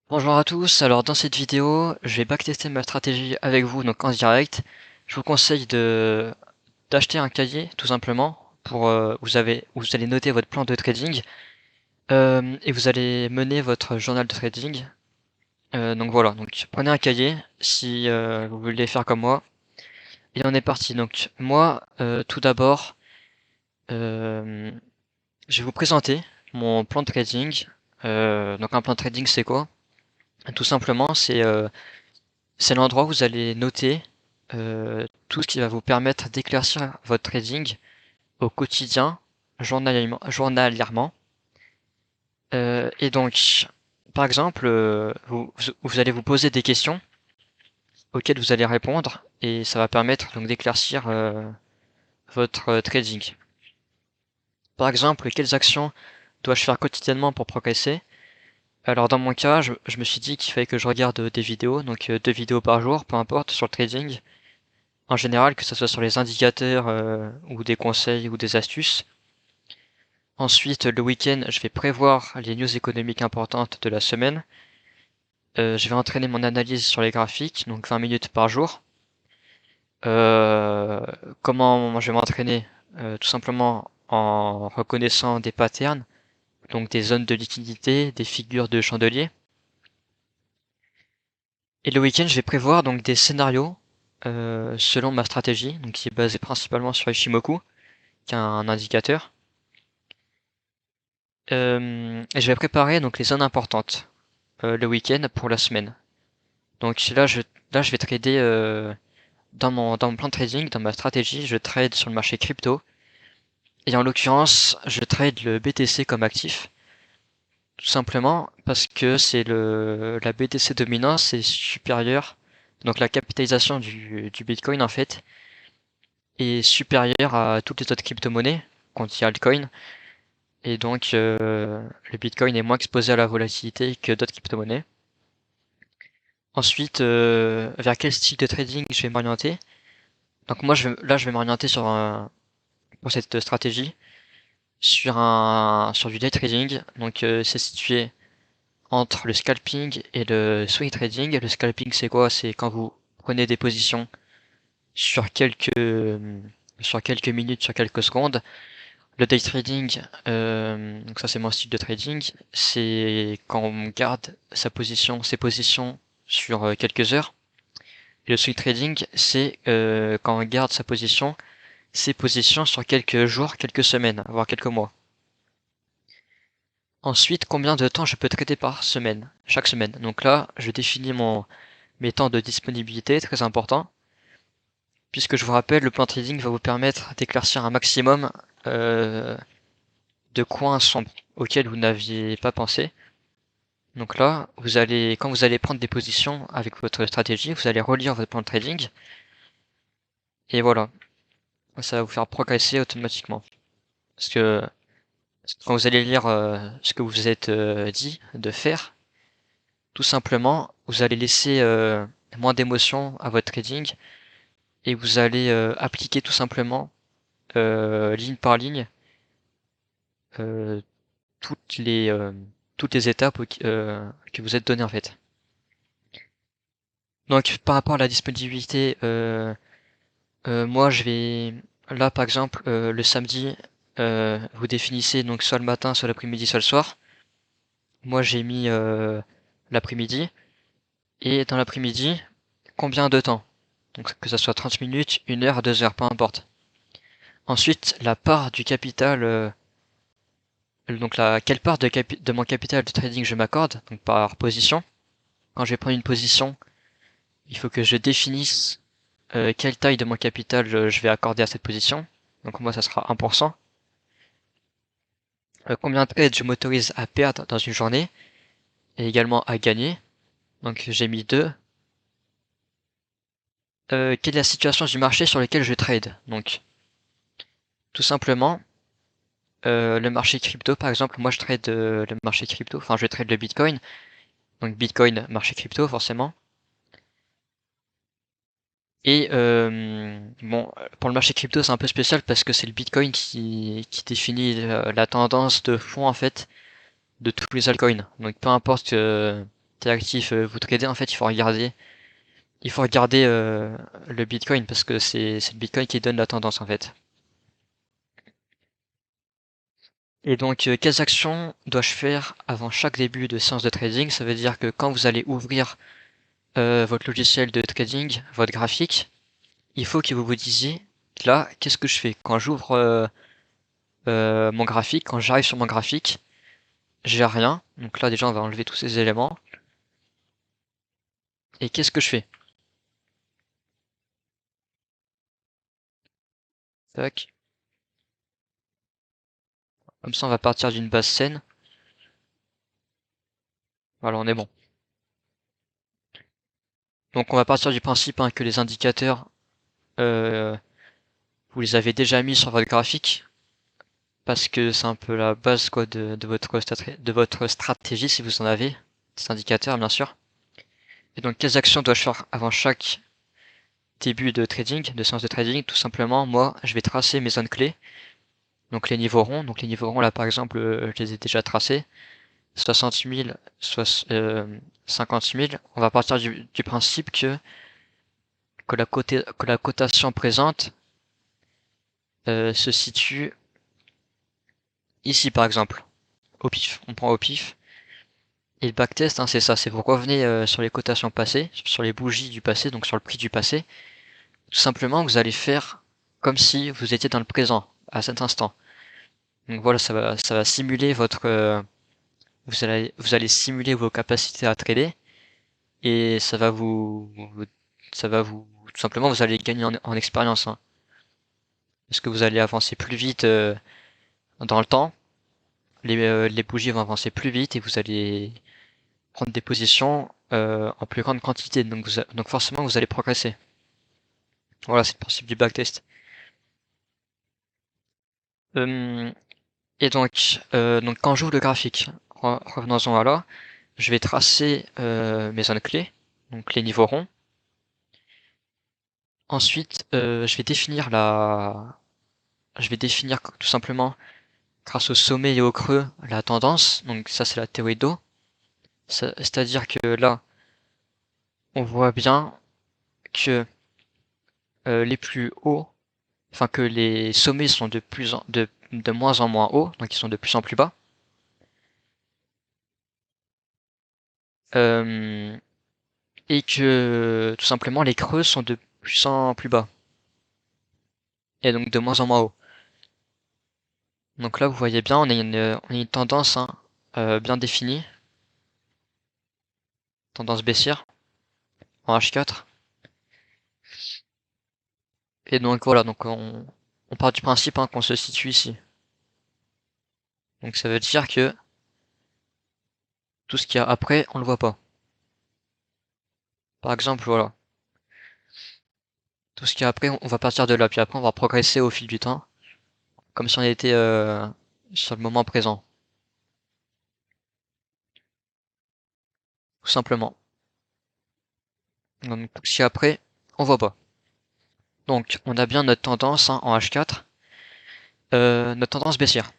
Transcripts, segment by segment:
Bonjour à tous, alors dans cette vidéo, je vais backtester ma stratégie avec vous donc en direct. Je vous conseille d'acheter un cahier tout simplement pour vous allez noter votre plan de trading et vous allez mener votre journal de trading. Donc voilà, donc prenez un cahier si vous voulez faire comme moi. Et on est parti. Donc moi, tout d'abord, euh, je vais vous présenter mon plan de trading. Donc un plan de trading c'est quoi? Tout simplement c'est l'endroit où vous allez noter tout ce qui va vous permettre d'éclaircir votre trading au quotidien, journalièrement. Et donc, par exemple, vous allez vous poser des questions auxquelles vous allez répondre et ça va permettre donc d'éclaircir votre trading. Par exemple, quelles actions dois-je faire quotidiennement pour progresser? Alors dans mon cas, je me suis dit qu'il fallait que je regarde des vidéos, donc 2 vidéos par jour, peu importe, sur le trading. En général, que ce soit sur les indicateurs ou des conseils ou des astuces. Ensuite, le week-end, je vais prévoir les news économiques importantes de la semaine. Je vais entraîner mon analyse sur les graphiques, donc 20 minutes par jour. Euh, Comment je vais m'entraîner? Tout simplement en reconnaissant des patterns, donc des zones de liquidité, des figures de chandelier. Et le week-end, je vais prévoir donc des scénarios selon ma stratégie, donc qui est basée principalement sur Ishimoku, qui est un indicateur. Et je vais préparer donc les zones importantes le week-end pour la semaine. Donc là je vais trader dans mon plan de trading, dans ma stratégie, je trade sur le marché crypto. Et en l'occurrence, je trade le BTC comme actif. Tout simplement parce que c'est la BTC dominante, c'est supérieur. Donc la capitalisation du Bitcoin en fait est supérieure à toutes les autres crypto-monnaies, qu'on dit altcoin. Et donc le Bitcoin est moins exposé à la volatilité que d'autres crypto-monnaies. Ensuite, vers quel style de trading je vais m'orienter? Donc moi, là, je vais m'orienter pour cette stratégie sur du day trading. Donc c'est situé entre le scalping et le swing trading. Le scalping, c'est quoi? C'est quand vous prenez des positions sur sur quelques minutes, sur quelques secondes. Le day trading, donc ça c'est mon style de trading, c'est quand on garde ses positions sur quelques heures. Et le swing trading, c'est quand on garde ses positions sur quelques jours, quelques semaines, voire quelques mois. Ensuite, combien de temps je peux trader par semaine, chaque semaine. Donc là, je définis mes temps de disponibilité, très important, puisque je vous rappelle, le plan trading va vous permettre d'éclaircir un maximum euh, de coins sombres auxquels vous n'aviez pas pensé. Donc là, quand vous allez prendre des positions avec votre stratégie, vous allez relire votre plan de trading, et voilà, ça va vous faire progresser automatiquement. Parce que quand vous allez lire ce que vous êtes dit de faire, tout simplement, vous allez laisser moins d'émotion à votre trading et vous allez appliquer tout simplement ligne par ligne euh, toutes les euh, toutes les étapes que vous êtes données en fait. Donc par rapport à la disponibilité, moi je vais là par exemple le samedi, vous définissez donc soit le matin, soit l'après-midi, soit le soir. Moi j'ai mis l'après-midi et dans l'après-midi, combien de temps? Donc que ça soit 30 minutes, 1 heure, 2 heures, peu importe. Ensuite, la part du capital, donc quelle part de mon capital de trading je m'accorde, donc par position. Quand je vais prendre une position, il faut que je définisse quelle taille de mon capital je vais accorder à cette position. Donc moi, ça sera 1%. Combien de trades je m'autorise à perdre dans une journée et également à gagner. Donc j'ai mis 2. Quelle est la situation du marché sur lequel je trade? Donc tout simplement, le marché crypto, par exemple, moi je trade le marché crypto, enfin je trade le Bitcoin. Donc Bitcoin, marché crypto forcément. Et bon, pour le marché crypto, c'est un peu spécial parce que c'est le Bitcoin qui définit la tendance de fond en fait de tous les altcoins. Donc peu importe t'es actif, vous tradez, en fait, il faut regarder le Bitcoin parce que c'est le Bitcoin qui donne la tendance en fait. Et donc, quelles actions dois-je faire avant chaque début de séance de trading? Ça veut dire que quand vous allez ouvrir votre logiciel de trading, votre graphique, il faut que vous vous disiez, là, qu'est-ce que je fais? Quand j'ouvre mon graphique, quand j'arrive sur mon graphique, j'ai rien. Donc là, déjà, on va enlever tous ces éléments. Et qu'est-ce que je fais? Tac. Comme ça, on va partir d'une base saine. Voilà, on est bon. Donc, on va partir du principe hein, que les indicateurs, euh, vous les avez déjà mis sur votre graphique. Parce que c'est un peu la base quoi de votre stratégie si vous en avez, des indicateurs bien sûr. Et donc quelles actions dois-je faire avant chaque début de trading, de séance de trading? Tout simplement, moi je vais tracer mes zones clés, donc les niveaux ronds. Donc les niveaux ronds là par exemple, je les ai déjà tracés. 60 000, 50 000. On va partir du principe que la cotation présente se situe ici par exemple, au pif. On prend au pif. Et le backtest, hein, c'est ça, c'est vous revenez sur les cotations passées, sur les bougies du passé, donc sur le prix du passé. Tout simplement, vous allez faire comme si vous étiez dans le présent, à cet instant. Donc voilà, ça va simuler vous allez simuler vos capacités à trader, et tout simplement, vous allez gagner en expérience, hein. Parce que vous allez avancer plus vite dans le temps, les bougies vont avancer plus vite, et vous allez prendre des positions en plus grande quantité, donc forcément vous allez progresser. Voilà, c'est le principe du backtest. Euh, et donc quand j'ouvre le graphique, revenons-en à là, je vais tracer mes zones clés, donc les niveaux ronds. Ensuite, je vais définir tout simplement, grâce au sommet et au creux, la tendance. Donc ça, c'est la théorie d'eau. C'est-à-dire que là, on voit bien que les plus hauts, enfin que les sommets sont de moins en moins hauts, donc ils sont de plus en plus bas. Euh, et que tout simplement les creux sont de plus en plus bas et donc de moins en moins haut. Donc là, vous voyez bien, on a une tendance hein, bien définie, tendance baissière en H4. Et donc voilà, donc on part du principe hein, qu'on se situe ici. Donc ça veut dire que tout ce qu'il y a après, on le voit pas. Par exemple, voilà, tout ce qu'il y a après, on va partir de là, puis après on va progresser au fil du temps, comme si on était sur le moment présent, tout simplement. Donc tout ce qu'il y a après, on voit pas. Donc on a bien notre tendance hein, en H4, notre tendance baissière.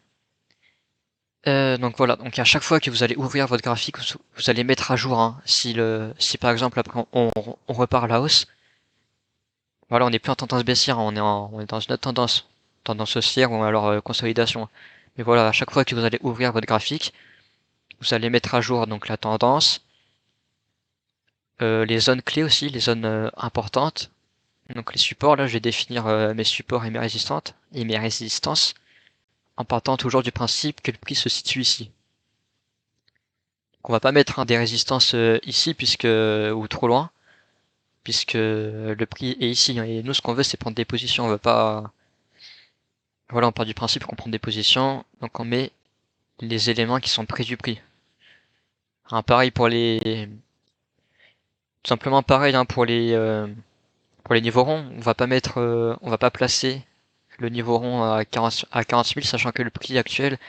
Donc voilà, donc à chaque fois que vous allez ouvrir votre graphique, vous allez mettre à jour, hein, si par exemple après on repart à la hausse, voilà, on n'est plus en tendance baissière, on est dans une autre tendance haussière ou alors consolidation. Mais voilà, à chaque fois que vous allez ouvrir votre graphique, vous allez mettre à jour donc la tendance, les zones clés aussi, les zones importantes. Donc les supports, là je vais définir mes supports et mes résistances, en partant toujours du principe que le prix se situe ici. On va pas mettre hein, des résistances ici ou trop loin, puisque le prix est ici. Et nous, ce qu'on veut, c'est prendre des positions. On veut pas. Voilà, on part du principe qu'on prend des positions, donc on met les éléments qui sont près du prix. Hein, pareil pour les. Tout simplement pareil hein, pour les niveaux ronds. On va pas placer le niveau rond à 40 000, sachant que le prix actuel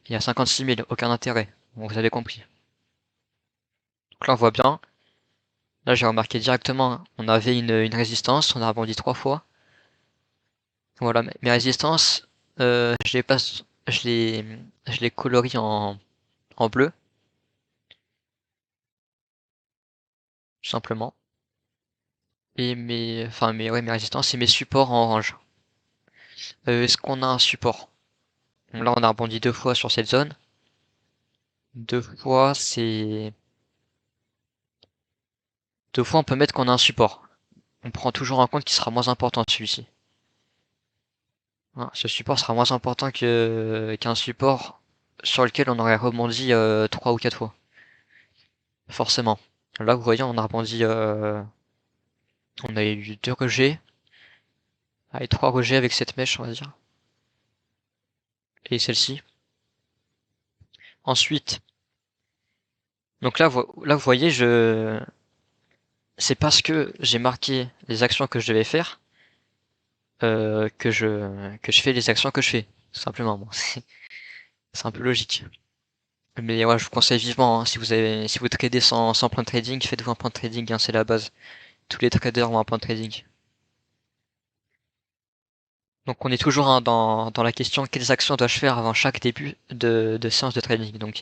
est à 56 000. Aucun intérêt. Bon, vous avez compris. Donc là, on voit bien. Là, j'ai remarqué directement, hein, on avait une résistance, on a rebondi 3 fois. Voilà, mes résistances, je les passe, je les colorie en bleu. tout simplement. Et ouais, mes résistances et mes supports en orange. Est-ce qu'on a un support? Bon, là, on a rebondi 2 fois sur cette zone. 2 fois, c'est... 2 fois, on peut mettre qu'on a un support. On prend toujours en compte qu'il sera moins important celui-ci. Voilà, ce support sera moins important qu'un support sur lequel on aurait rebondi 3 ou 4 fois. Forcément. Là, vous voyez, on a rebondi... on a eu 2 rejets. Allez, 3 rejets avec cette mèche, on va dire. Et celle-ci. Ensuite, donc là, vous voyez, c'est parce que j'ai marqué les actions que je devais faire que je fais les actions que je fais, tout simplement. Bon, c'est un peu logique. Mais ouais, je vous conseille vivement, hein, si vous tradez sans plan de trading, faites-vous un plan de trading, hein, c'est la base. Tous les traders ont un plan de trading. Donc on est toujours hein, dans la question quelles actions dois-je faire avant chaque début de séance de trading. Donc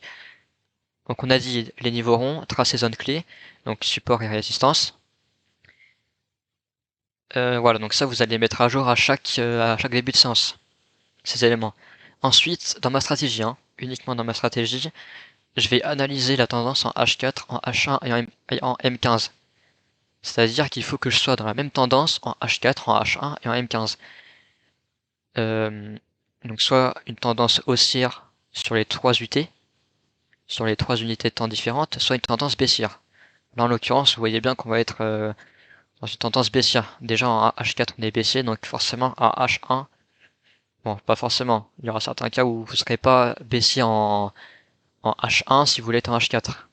on a dit les niveaux ronds, tracer zone clé, donc support et résistance. Voilà, donc ça vous allez mettre à jour à chaque début de séance, ces éléments. Ensuite, dans ma stratégie, hein, uniquement dans ma stratégie, je vais analyser la tendance en H4, en H1 et en M15. C'est-à-dire qu'il faut que je sois dans la même tendance en H4, en H1 et en M15. Euh, donc soit une tendance haussière sur les 3 UT, sur les 3 unités de temps différentes, soit une tendance baissière. Là en l'occurrence, vous voyez bien qu'on va être dans une tendance baissière. Déjà en H4 on est baissier, donc forcément en H1, bon pas forcément, il y aura certains cas où vous serez pas baissier en H1 si vous l'êtes en H4.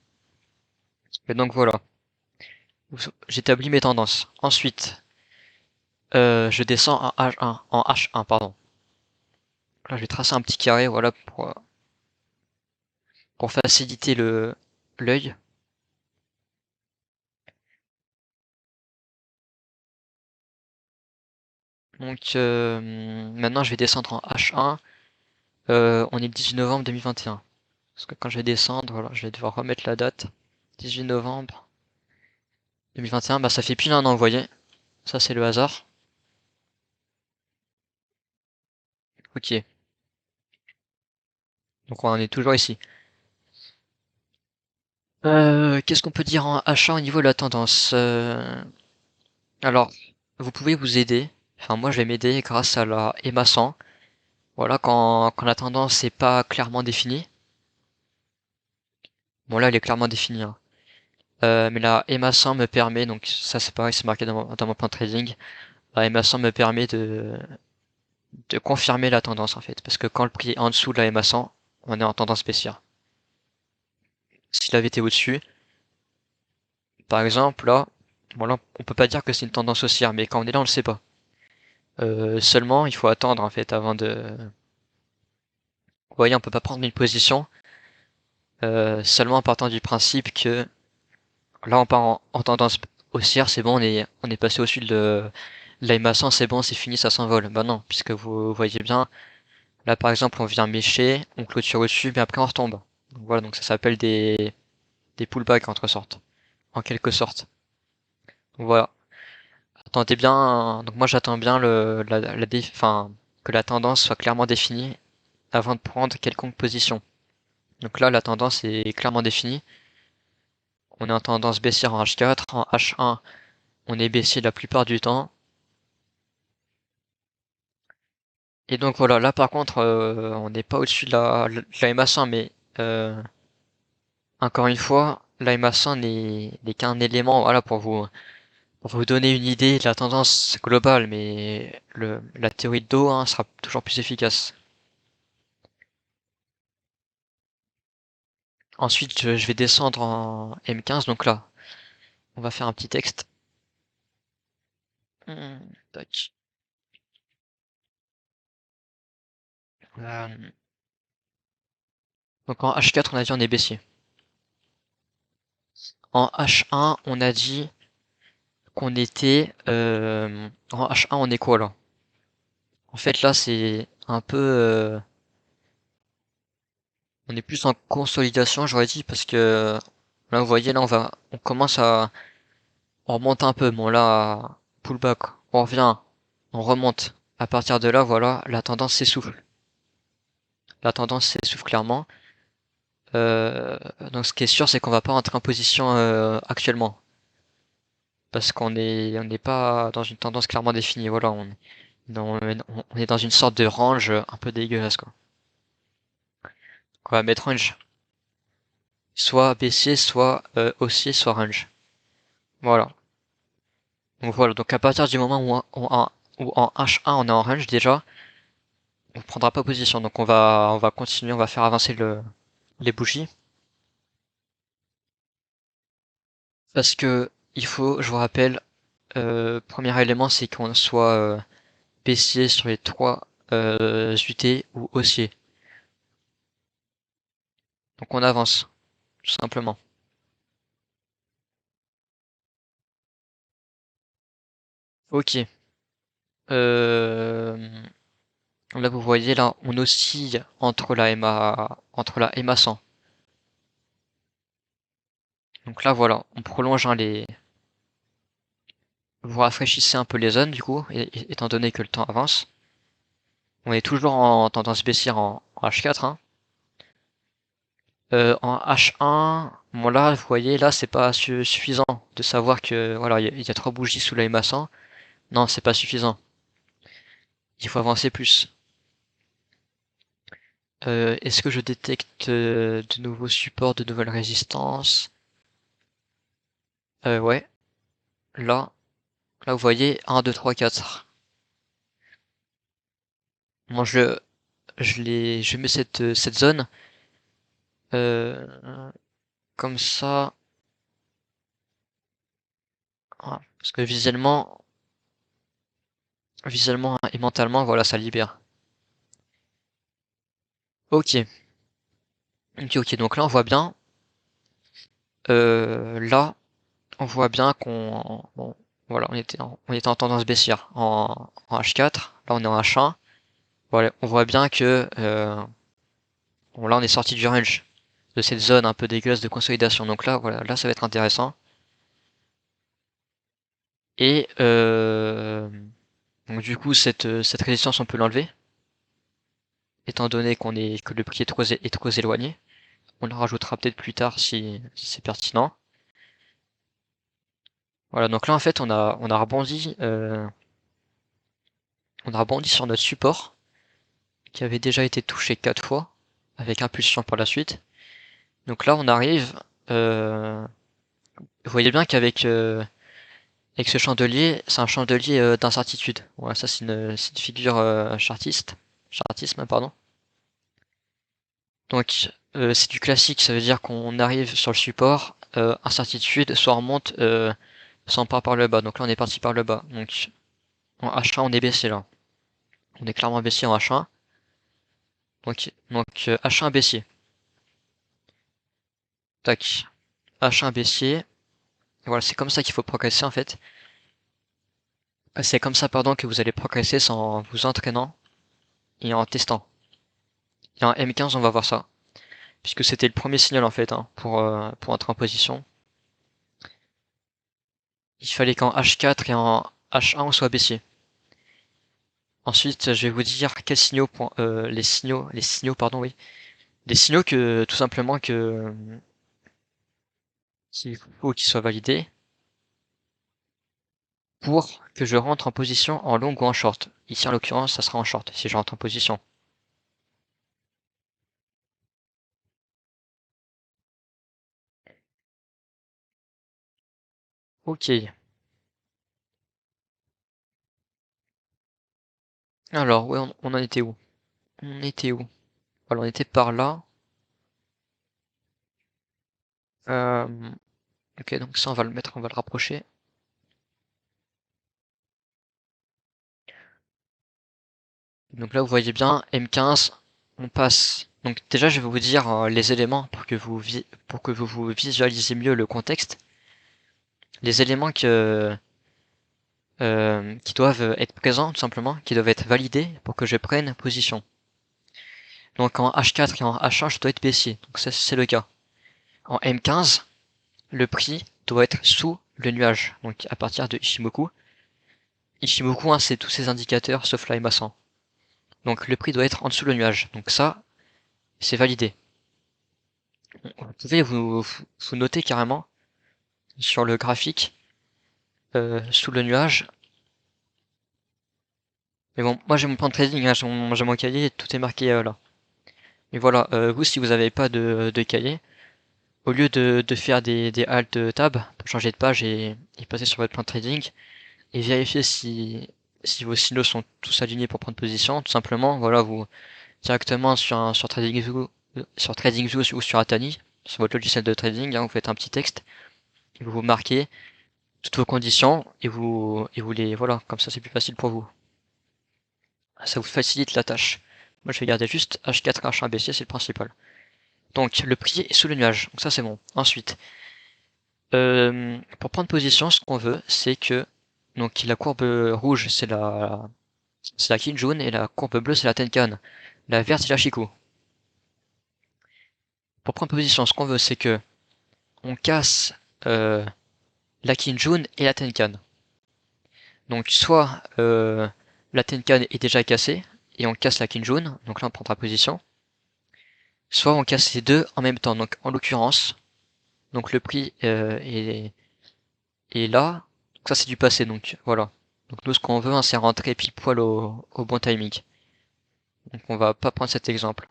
Et donc voilà, j'établis mes tendances. Ensuite, je descends en H1, pardon. Là, je vais tracer un petit carré, voilà, pour faciliter l'œil. Donc, maintenant, je vais descendre en H1. On est le 18 novembre 2021. Parce que quand je vais descendre, voilà, je vais devoir remettre la date. 18 novembre 2021, bah ça fait pile un an, vous voyez. Ça, c'est le hasard. Ok. Donc, on en est toujours ici. Qu'est-ce qu'on peut dire en H1 au niveau de la tendance? Alors, vous pouvez vous aider. Enfin, moi, je vais m'aider grâce à la EMA 100. Voilà, quand la tendance n'est pas clairement définie. Bon, là, elle est clairement définie, hein. Mais la EMA 100 me permet, donc ça c'est pareil, c'est marqué dans mon plan de trading. La EMA 100 me permet de confirmer la tendance en fait. Parce que quand le prix est en dessous de la EMA 100, on est en tendance baissière. S'il avait été au-dessus, par exemple, là, bon là, on peut pas dire que c'est une tendance haussière, mais quand on est là, on le sait pas. Seulement, il faut attendre en fait avant de... Vous voyez, on peut pas prendre une position seulement en partant du principe que là on part en tendance haussière, c'est bon, on est passé au-dessus de l'AIMA 100, c'est bon, c'est fini, ça s'envole. Bah non, puisque vous voyez bien, là par exemple on vient mécher, on clôture au-dessus, mais après on retombe. Donc voilà, donc ça s'appelle des pullbacks en quelque sorte. Donc voilà. Attendez bien, donc moi j'attends bien que la tendance soit clairement définie avant de prendre quelconque position. Donc là, la tendance est clairement définie. On est en tendance baissière en H4, en H1, on est baissier la plupart du temps. Et donc voilà, là par contre, on n'est pas au-dessus de la MA100, mais encore une fois, la MA100 n'est qu'un élément, voilà, pour vous donner une idée de la tendance globale, mais la théorie de dos hein, sera toujours plus efficace. Ensuite, je vais descendre en M15, donc là, on va faire un petit texte. Tac. Euh, donc en H4, on a dit on est baissier. En H1, on a dit qu'on était... en H1, on est quoi là? En fait, là, c'est un peu... on est plus en consolidation, j'aurais dit, parce que... Là, vous voyez, là, on commence à On remonte un peu, bon là, pullback, on revient, on remonte. À partir de là, voilà, la tendance s'essouffle. La tendance s'essouffle clairement. Euh, donc ce qui est sûr, c'est qu'on va pas rentrer en position actuellement. Parce on n'est pas dans une tendance clairement définie. Voilà, on est dans une sorte de range un peu dégueulasse, quoi. On va mettre range. Soit baissier, soit haussier, soit range. Voilà. Donc voilà, donc à partir du moment où en H1 on est en range déjà, on prendra pas position. Donc on va continuer, on va faire avancer les bougies. Parce que il faut, je vous rappelle, premier élément c'est qu'on soit baissier sur les trois UT ou haussier. Donc on avance, tout simplement. Ok. Euh, Là vous voyez là, on oscille entre la MA 100. Donc là voilà, on prolonge hein, vous rafraîchissez un peu les zones du coup, étant donné que le temps avance. On est toujours en tendance baissière en H4. Hein. En H1, bon là, vous voyez, là c'est pas suffisant de savoir que voilà, il y a trois bougies sous la MA 100. Non, c'est pas suffisant. Il faut avancer plus. Est-ce que je détecte de nouveaux supports, de nouvelles résistances? Ouais, là, là vous voyez 1, 2, 3, 4. Moi je mets cette zone euh, comme ça, voilà. Parce que visuellement et mentalement, voilà, ça libère. Ok, ok, donc là on voit bien, là on voit bien qu'on, bon, voilà, on était en tendance baissière en H4, là on est en H1, voilà, on voit bien que, bon là on est sorti du range de cette zone un peu dégueulasse de consolidation, donc là voilà, là ça va être intéressant. Et donc du coup cette résistance on peut l'enlever, étant donné que le prix est trop éloigné. On le rajoutera peut-être plus tard si c'est pertinent. Voilà, donc là en fait on a rebondi sur notre support qui avait déjà été touché 4 fois avec impulsion par la suite. Donc là on arrive, euh, vous voyez bien avec ce chandelier, c'est un chandelier d'incertitude. Voilà, ça c'est une figure chartisme, pardon. Donc c'est du classique, ça veut dire qu'on arrive sur le support, incertitude, soit on remonte, soit on part par le bas. Donc là on est parti par le bas. Donc en H1 on est baissé là. On est clairement baissier en H1. Donc H1 baissier. Tac. H1 baissier. Et voilà, c'est comme ça qu'il faut progresser en fait. C'est comme ça, pardon, que vous allez progresser sans vous entraînant et en testant. Et en M15, on va voir ça. Puisque c'était le premier signal en fait hein, pour entrer en position. Il fallait qu'en H4 et en H1 on soit baissier. Ensuite, je vais vous dire quels signaux, les signaux, pardon, oui, les signaux que tout simplement qu'il faut qu'ils soient validés pour que je rentre en position en long ou en short. Ici, en l'occurrence, ça sera en short si je rentre en position. Ok. Alors, ouais, on en était où? On était où? Voilà, on était par là. Euh, ok, donc ça, on va le mettre, on va le rapprocher. Donc là, vous voyez bien, M15, on passe. Donc déjà, je vais vous dire les éléments pour que vous visualisiez mieux le contexte. Les éléments qui doivent être présents, tout simplement, qui doivent être validés pour que je prenne position. Donc en H4 et en H1, je dois être baissier. Donc ça, c'est le cas. En M15, le prix doit être sous le nuage, donc à partir de Ichimoku. Ichimoku, hein, c'est tous ces indicateurs sauf la MA100. Donc le prix doit être en dessous le nuage. Donc ça, c'est validé. Vous pouvez vous noter carrément sur le graphique sous le nuage. Mais bon, moi j'ai mon plan de trading, hein, j'ai mon cahier, tout est marqué là. Mais voilà, vous si vous n'avez pas de cahier, au lieu de faire des alt tab pour changer de page et passer sur votre plan de trading et vérifier si vos signaux sont tous alignés pour prendre position, tout simplement, voilà, vous directement sur TradingView, sur TradingView ou sur Atani, sur votre logiciel de trading, hein, vous faites un petit texte, et vous marquez toutes vos conditions et vous les voilà, comme ça c'est plus facile pour vous. Ça vous facilite la tâche. Moi je vais garder juste H4 H1 baissier, c'est le principal. Donc le prix est sous le nuage, donc ça c'est bon. Ensuite, pour prendre position, ce qu'on veut, c'est que donc la courbe rouge c'est la Kinjun et la courbe bleue c'est la Tenkan. La verte c'est la Chikou. Pour prendre position, ce qu'on veut, c'est que on casse la Kinjun et la Tenkan. Donc soit la Tenkan est déjà cassée et on casse la Kinjun, donc là on prendra position. Soit on casse les deux en même temps. Donc en l'occurrence, donc le prix est là. Donc ça c'est du passé, donc voilà. Donc nous ce qu'on veut, hein, c'est rentrer pile poil au bon timing. Donc on va pas prendre cet exemple.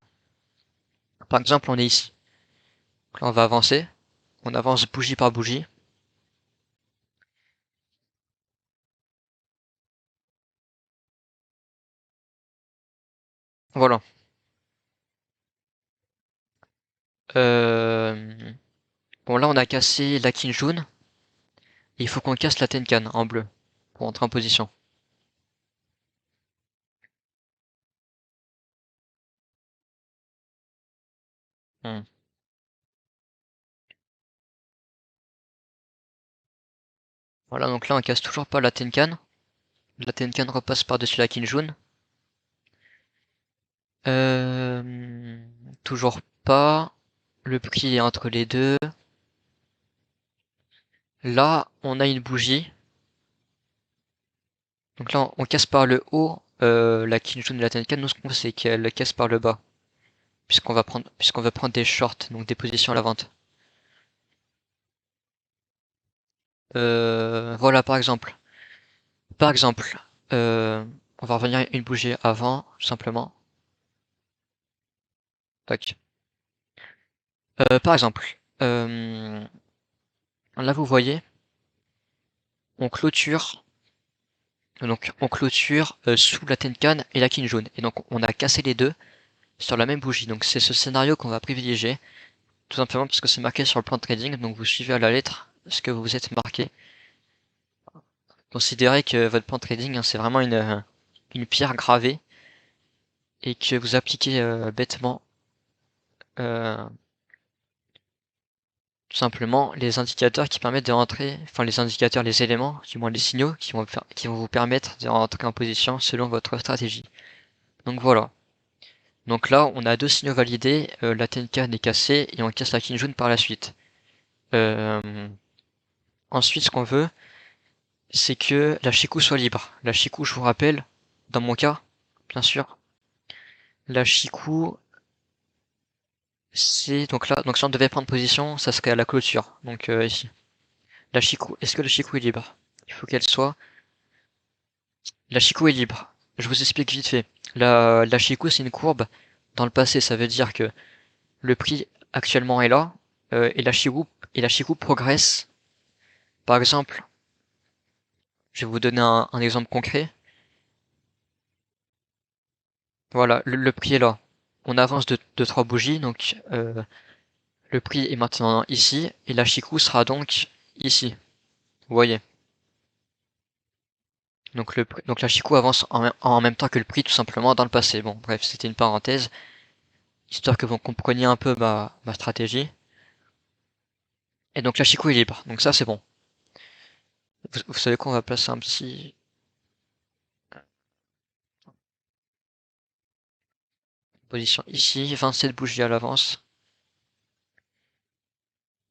Par exemple, on est ici. Donc là on va avancer. On avance bougie par bougie. Voilà. Bon là on a cassé la Kinjun. Il faut qu'on casse la Tenkan en bleu pour entrer en position. Hmm. Voilà, donc là on casse toujours pas la Tenkan. La Tenkan repasse par-dessus la Kinjun. Toujours pas. Le prix est entre les deux. Là, on a une bougie. Donc là, on casse par le haut la Kinjun et la Tenkan. Nous, ce qu'on fait, c'est qu'elle casse par le bas. Puisqu'on va prendre des shorts, donc des positions à la vente. Voilà, par exemple. Par exemple, on va revenir une bougie avant, tout simplement. Tac. Par exemple, là vous voyez, on clôture, donc on clôture sous la Tenkan et la Kinjun. Et donc on a cassé les deux sur la même bougie. Donc c'est ce scénario qu'on va privilégier, tout simplement parce que c'est marqué sur le plan de trading. Donc vous suivez à la lettre ce que vous vous êtes marqué. Considérez que votre plan de trading, hein, c'est vraiment une pierre gravée et que vous appliquez bêtement euh, tout simplement les indicateurs qui permettent de rentrer, enfin les indicateurs, les éléments, du moins les signaux qui vont vous permettre de rentrer en position selon votre stratégie. Donc voilà. Donc là, on a deux signaux validés, la Tenkan est cassée et on casse la Kinjun par la suite. Euh, Ensuite, ce qu'on veut, c'est que la Shiku soit libre. La Shiku, je vous rappelle, dans mon cas, bien sûr, la Shiku, c'est donc là, donc si on devait prendre position, ça serait à la clôture. Donc ici. La Shiku, est-ce que la Shiku est libre? Il faut qu'elle soit. La Chikou est libre. Je vous explique vite fait. La Chikou, c'est une courbe dans le passé. Ça veut dire que le prix actuellement est là, et la Chikou progresse. Par exemple, je vais vous donner un exemple concret. Voilà, le prix est là. On avance de 3 bougies, donc le prix est maintenant ici, et la Chikou sera donc ici. Vous voyez. Donc la Chikou avance en même temps que le prix, tout simplement, dans le passé. Bon, bref, c'était une parenthèse, histoire que vous compreniez un peu ma stratégie. Et donc la Chikou est libre, donc ça c'est bon. Vous savez quoi, on va placer un petit position ici, 27 bougies à l'avance,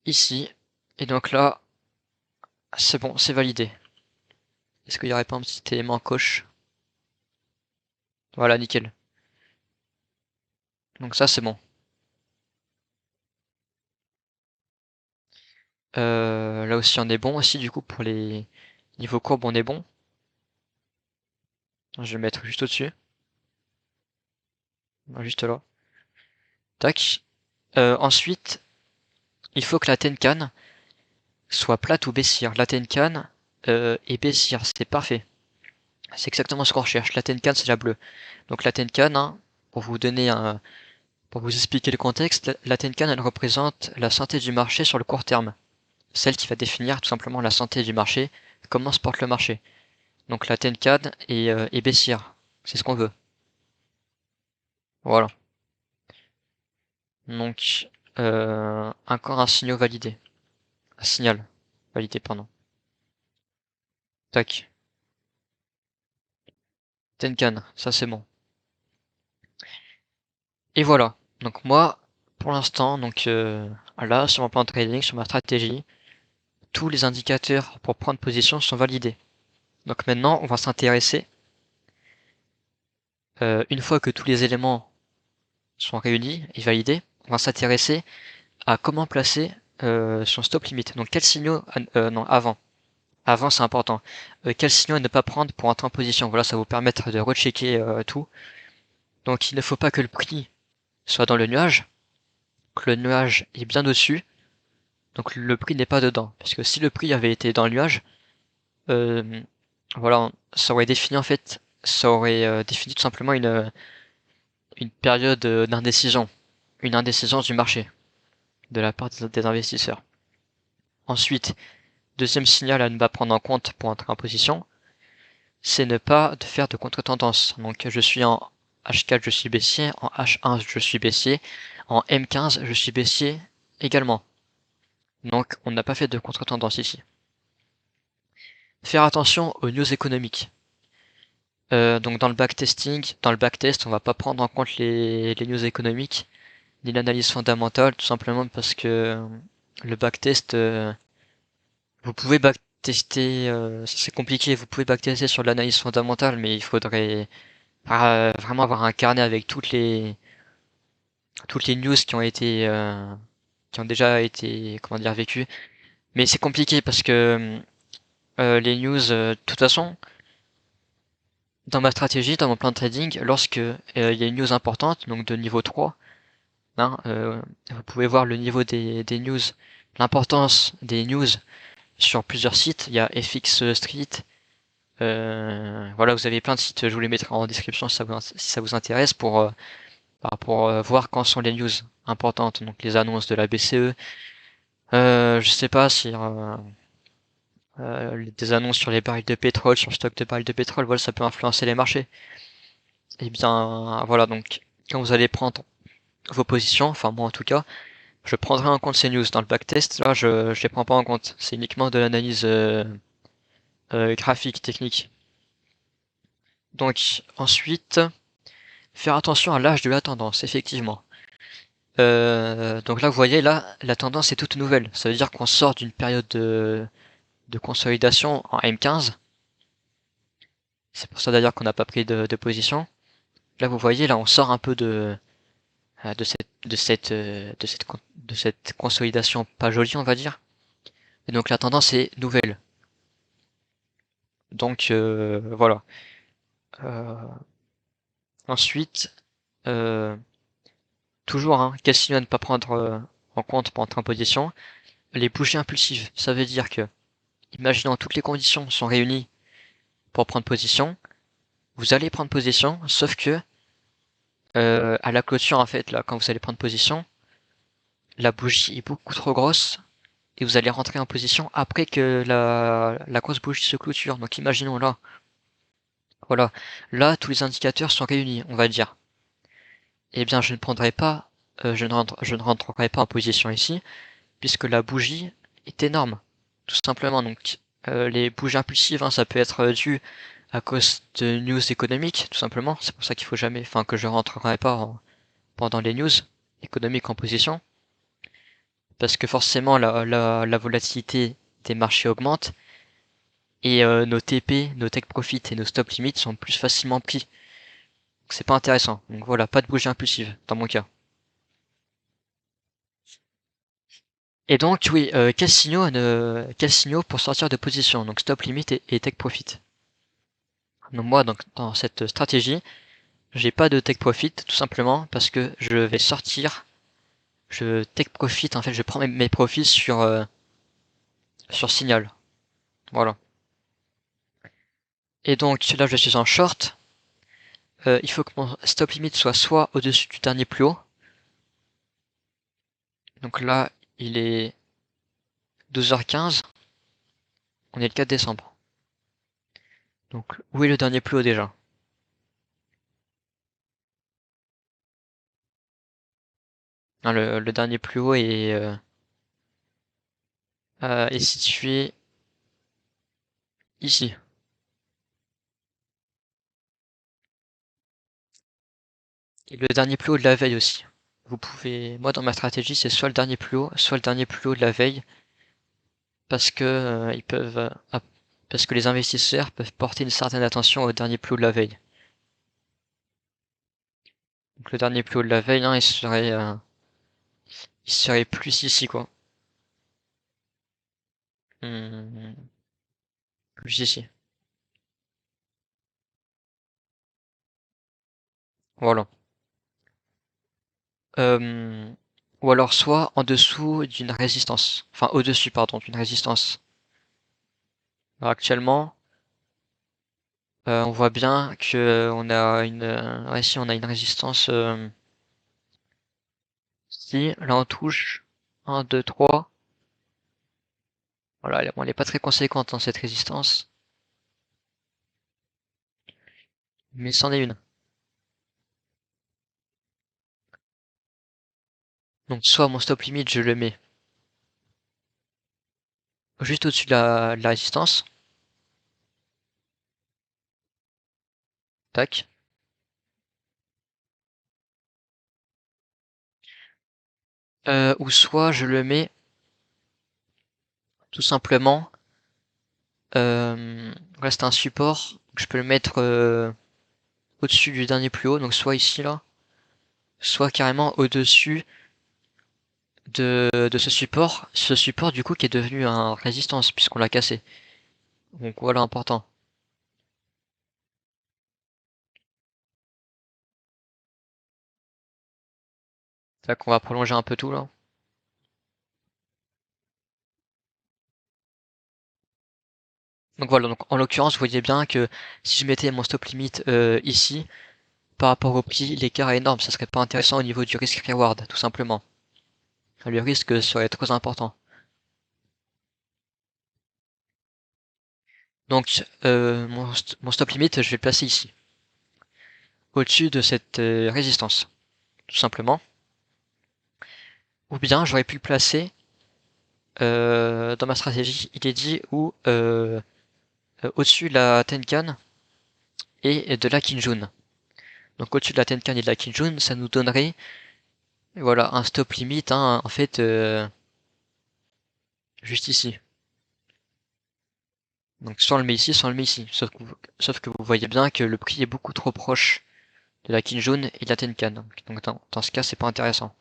ici, et donc là, c'est bon, c'est validé. Est-ce qu'il y aurait pas un petit élément coche? Voilà, nickel. Donc ça, c'est bon. Là aussi, on est bon aussi, du coup, pour les niveaux courbes, on est bon. Je vais mettre juste au-dessus. Juste là. Tac. Ensuite, il faut que la Tenkan soit plate ou baissière. La Tenkan et baissière, c'est parfait. C'est exactement ce qu'on recherche. La Tenkan, c'est la bleue. Donc la Tenkan, hein, pour vous donner un, pour vous expliquer le contexte, la Tenkan, elle représente la santé du marché sur le court terme. Celle qui va définir tout simplement la santé du marché, comment se porte le marché. Donc la Tenkan est baissière. C'est ce qu'on veut. Voilà. Donc, encore un signal validé. Un signal validé, pardon. Tac. Tenkan, ça c'est bon. Et voilà. Donc moi, pour l'instant, donc là, sur mon plan de trading, sur ma stratégie, tous les indicateurs pour prendre position sont validés. Donc maintenant, on va s'intéresser, une fois que tous les éléments sont réunis et validés, on va s'intéresser à comment placer son stop limit. Donc quels signaux, non, avant c'est important. Quels signaux ne pas prendre pour entrer en position. Voilà, ça va vous permettre de rechecker tout. Donc il ne faut pas que le prix soit dans le nuage, que le nuage est bien dessus, donc le prix n'est pas dedans. Parce que si le prix avait été dans le nuage, euh, voilà, ça aurait défini en fait, ça aurait défini tout simplement une période d'indécision, une indécision du marché de la part des investisseurs. Ensuite, deuxième signal à ne pas prendre en compte pour entrer en position, c'est ne pas faire de contre-tendance. Donc je suis en H4 je suis baissier, en H1 je suis baissier, en M15 je suis baissier également. Donc on n'a pas fait de contre-tendance ici. Faire attention aux news économiques. Donc dans le backtesting, dans le backtest, on va pas prendre en compte les news économiques, ni l'analyse fondamentale, tout simplement parce que le backtest, vous pouvez backtester, c'est compliqué, vous pouvez backtester sur l'analyse fondamentale, mais il faudrait vraiment avoir un carnet avec toutes les news qui ont déjà été, comment dire, vécues. Mais c'est compliqué parce que les news, de toute façon, dans ma stratégie, dans mon plan de trading, lorsque il y a une news importante, donc de niveau 3, hein, vous pouvez voir le niveau des news, l'importance des news sur plusieurs sites. Il y a FX Street, voilà, vous avez plein de sites, je vous les mettrai en description si ça vous intéresse pour voir quand sont les news importantes, donc les annonces de la BCE. Je sais pas si des annonces sur les barils de pétrole, sur le stock de barils de pétrole, voilà, ça peut influencer les marchés. Et bien voilà, donc quand vous allez prendre vos positions, enfin moi en tout cas, je prendrai en compte ces news. Dans le backtest, là je les prends pas en compte. C'est uniquement de l'analyse graphique, technique. Donc ensuite, faire attention à l'âge de la tendance, effectivement. Donc là vous voyez, là la tendance est toute nouvelle. Ça veut dire qu'on sort d'une période de consolidation en M15. C'est pour ça d'ailleurs qu'on n'a pas pris de position. Là vous voyez, là on sort un peu de cette consolidation pas jolie, on va dire. Et donc la tendance est nouvelle. Donc voilà. Euh, Ensuite, euh, toujours, hein, quel signe à ne pas prendre en compte pour entrer en position? Les bougies impulsives. Ça veut dire que, imaginons toutes les conditions sont réunies pour prendre position, vous allez prendre position, sauf que à la clôture en fait, là, quand vous allez prendre position, la bougie est beaucoup trop grosse et vous allez rentrer en position après que la grosse bougie se clôture. Donc imaginons là, voilà, là tous les indicateurs sont réunis, on va dire. Eh bien je ne prendrai pas, je ne rentrerai pas en position ici, puisque la bougie est énorme, tout simplement. Donc les bougies impulsives, hein, ça peut être dû à cause de news économiques, tout simplement. C'est pour ça qu'il faut jamais, enfin que je rentrerai pas pendant les news économiques en position, parce que forcément la volatilité des marchés augmente, et nos TP, nos take profit et nos stop limit sont plus facilement pris. Donc c'est pas intéressant. Donc voilà, pas de bougie impulsive dans mon cas. Et donc oui, quels signaux pour sortir de position? Donc stop limit et take profit. Donc moi, donc dans cette stratégie, j'ai pas de take profit tout simplement parce que je vais sortir, je take profit en fait, je prends mes profits sur signal. Voilà. Et donc là, je suis en short. Il faut que mon stop limit soit au-dessus du dernier plus haut. Donc là, il est 12h15. On est le 4 décembre. Donc où est le dernier plus haut déjà? Non, le dernier plus haut est situé ici. Et le dernier plus haut de la veille aussi. Vous pouvez, moi dans ma stratégie, c'est soit le dernier plus haut, soit le dernier plus haut de la veille, parce que parce que les investisseurs peuvent porter une certaine attention au dernier plus haut de la veille. Donc le dernier plus haut de la veille, hein, il serait plus ici quoi. Hmm, plus ici. Voilà. Euh, ou alors soit en dessous d'une résistance, enfin au-dessus pardon d'une résistance. Alors, actuellement, on voit bien que on a ouais, si on a une résistance. Si, là on touche 1, 2, 3. Voilà, bon, elle est pas très conséquente cette résistance, mais c'en est une. Donc soit mon stop limit je le mets juste au-dessus de la résistance, tac. Ou soit je le mets tout simplement, là c'est un support, donc je peux le mettre au-dessus du dernier plus haut, donc soit ici là, soit carrément au-dessus de ce support du coup qui est devenu un résistance puisqu'on l'a cassé. Donc voilà important. C'est là qu'on va prolonger un peu tout là. Donc voilà, donc en l'occurrence, vous voyez bien que si je mettais mon stop limit ici, par rapport au prix, l'écart est énorme, ça serait pas intéressant au niveau du risque reward, tout simplement. Le risque serait trop important. Donc mon stop limit, je vais le placer ici, au-dessus de cette résistance, tout simplement. Ou bien j'aurais pu le placer dans ma stratégie, il est dit, ou au-dessus de la Tenkan et de la Kinjun. Donc au-dessus de la Tenkan et de la Kinjun, ça nous donnerait voilà un stop limit, hein, en fait, juste ici. Donc soit on le met ici, soit on le met ici. Sauf que vous voyez bien que le prix est beaucoup trop proche de la Kinjun et de la Tenkan. Donc dans ce cas, c'est pas intéressant.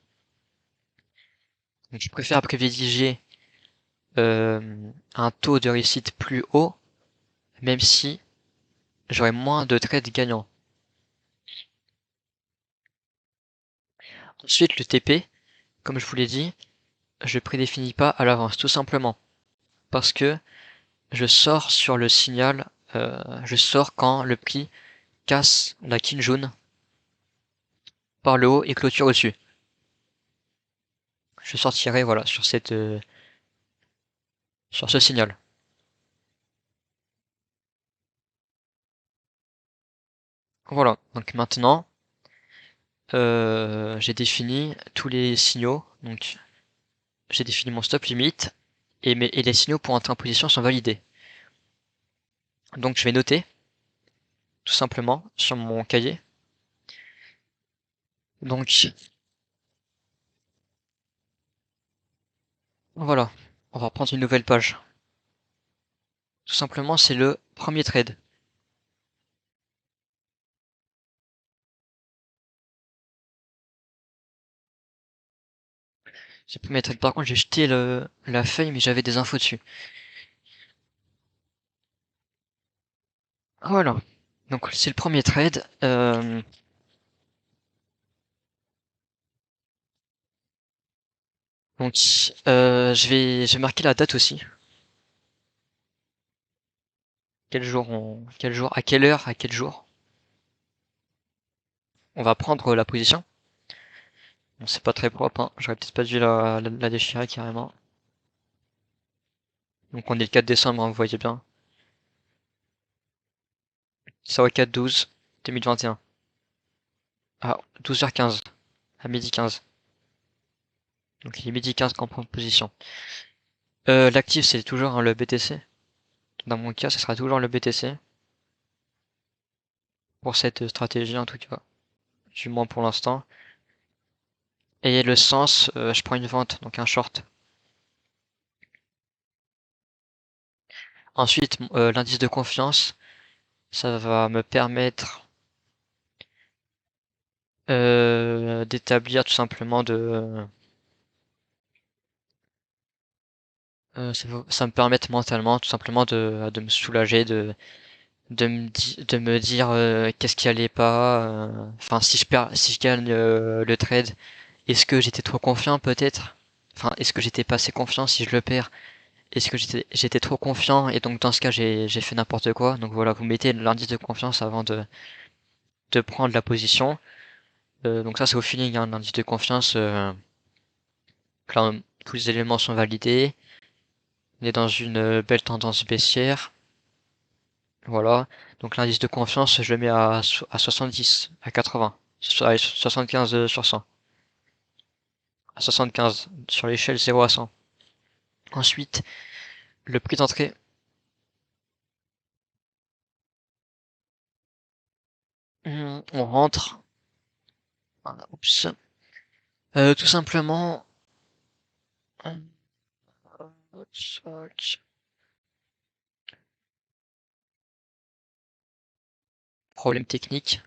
Donc je préfère privilégier un taux de réussite plus haut, même si j'aurai moins de trades gagnants. Ensuite, le TP, comme je vous l'ai dit, je prédéfinis pas à l'avance, tout simplement. Parce que je sors sur le signal, je sors quand le prix casse la Kinjun par le haut et clôture au-dessus. Je sortirai voilà sur ce signal. Voilà, donc maintenant j'ai défini tous les signaux, donc j'ai défini mon stop limit et les signaux pour entrer en position sont validés. Donc je vais noter tout simplement sur mon cahier. Donc voilà, on va reprendre une nouvelle page, tout simplement, c'est le premier trade. J'ai premier trade. Par contre, j'ai jeté la feuille, mais j'avais des infos dessus. Voilà. Donc, c'est le premier trade. Donc, je vais marquer la date aussi. Quel jour, à quelle heure, à quel jour. On va prendre la position. Bon, c'est pas très propre, hein. J'aurais peut-être pas dû la déchirer carrément. Donc, on est le 4 décembre, hein, vous voyez bien. 04-12 2021. À 12h15. À midi 15. Donc, il est midi 15 qu'on prend position. L'actif, c'est toujours hein, le BTC. Dans mon cas, ce sera toujours le BTC. Pour cette stratégie, en tout cas. Du moins pour l'instant. Et le sens, je prends une vente, donc un short. Ensuite, l'indice de confiance, ça va me permettre d'établir tout simplement ça me permet mentalement tout simplement de me soulager, de me dire qu'est-ce qui allait pas, enfin si je gagne le trade, est-ce que j'étais trop confiant peut-être? Enfin, est-ce que j'étais pas assez confiant si je le perds? Est-ce que j'étais trop confiant et donc dans ce cas j'ai fait n'importe quoi? Donc voilà, vous mettez l'indice de confiance avant de prendre la position. Donc ça c'est au feeling, hein, l'indice de confiance. Là, tous les éléments sont validés. On est dans une belle tendance baissière. Voilà. Donc l'indice de confiance, je le mets à 70, à 80, allez, 75 sur 100. À 75 sur l'échelle 0 à 100. Ensuite, le prix d'entrée. On rentre. Voilà, oups. Tout simplement. Problème technique.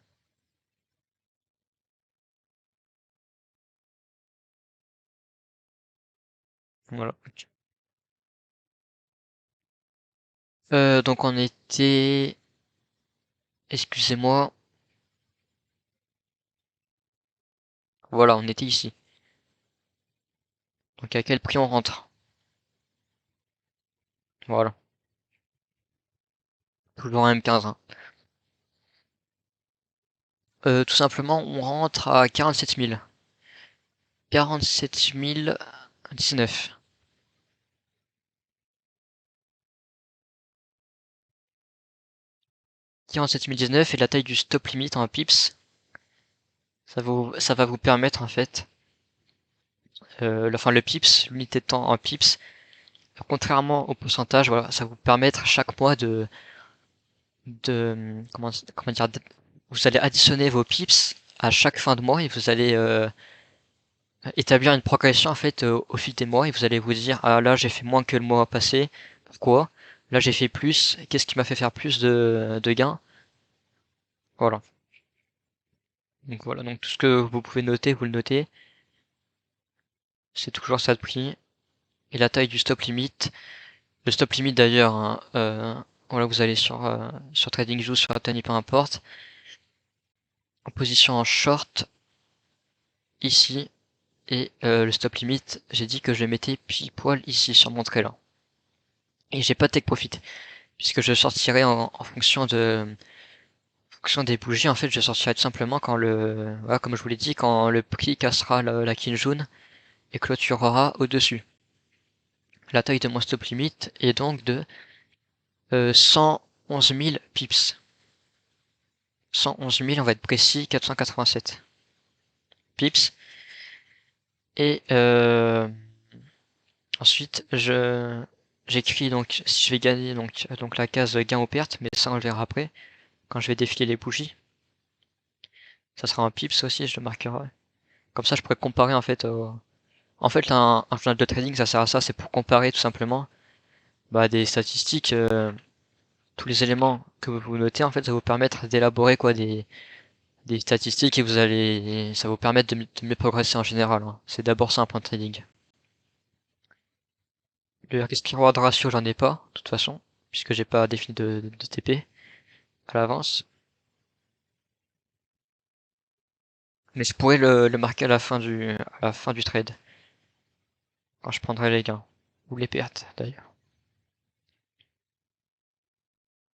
Voilà. Donc on était. Excusez-moi. Voilà, on était ici. Donc à quel prix on rentre? Voilà. Toujours un M15. Hein. Tout simplement, on rentre à 47 000. 47 019. 47 019 et la taille du stop limit en pips. Ça va vous permettre en fait, le pips, l'unité de temps en pips, contrairement au pourcentage, voilà, ça va vous permettre chaque mois comment dire, vous allez additionner vos pips à chaque fin de mois et vous allez établir une progression en fait au fil des mois et vous allez vous dire ah là j'ai fait moins que le mois passé, pourquoi? Là j'ai fait plus, qu'est-ce qui m'a fait faire plus de gains? Voilà. Donc voilà, donc tout ce que vous pouvez noter, vous le notez. C'est toujours ça de prix. Et la taille du stop limit. Le stop limit d'ailleurs, hein, voilà, vous allez sur TradingView, sur Atani, peu importe. En position en short, ici. Et le stop limit, j'ai dit que je le mettais pile poil ici sur mon trailer. Et j'ai pas de take profit. Puisque je sortirai en fonction fonction des bougies, en fait, je sortirai tout simplement quand voilà, comme je vous l'ai dit, quand le prix cassera la Kinjun et clôturera au-dessus. La taille de mon stop limit est donc de 111 000 pips. 111 000, on va être précis, 487 pips. Et ensuite, j'écris donc si je vais gagner donc la case gain ou perte, mais ça on le verra après quand je vais défiler les bougies. Ça sera un pips aussi, je le marquerai. Comme ça, je pourrais comparer en fait. En fait, un journal de trading, ça sert à ça, c'est pour comparer tout simplement des statistiques. tous les éléments que vous notez, en fait, ça va vous permettre d'élaborer quoi des statistiques et ça va vous permettre de mieux progresser en général, hein. C'est d'abord ça un point de trading. Le risk reward ratio, j'en ai pas, de toute façon, puisque j'ai pas défini de TP à l'avance. Mais je pourrais le marquer à la fin du trade. Quand je prendrai les gains. Ou les pertes, d'ailleurs.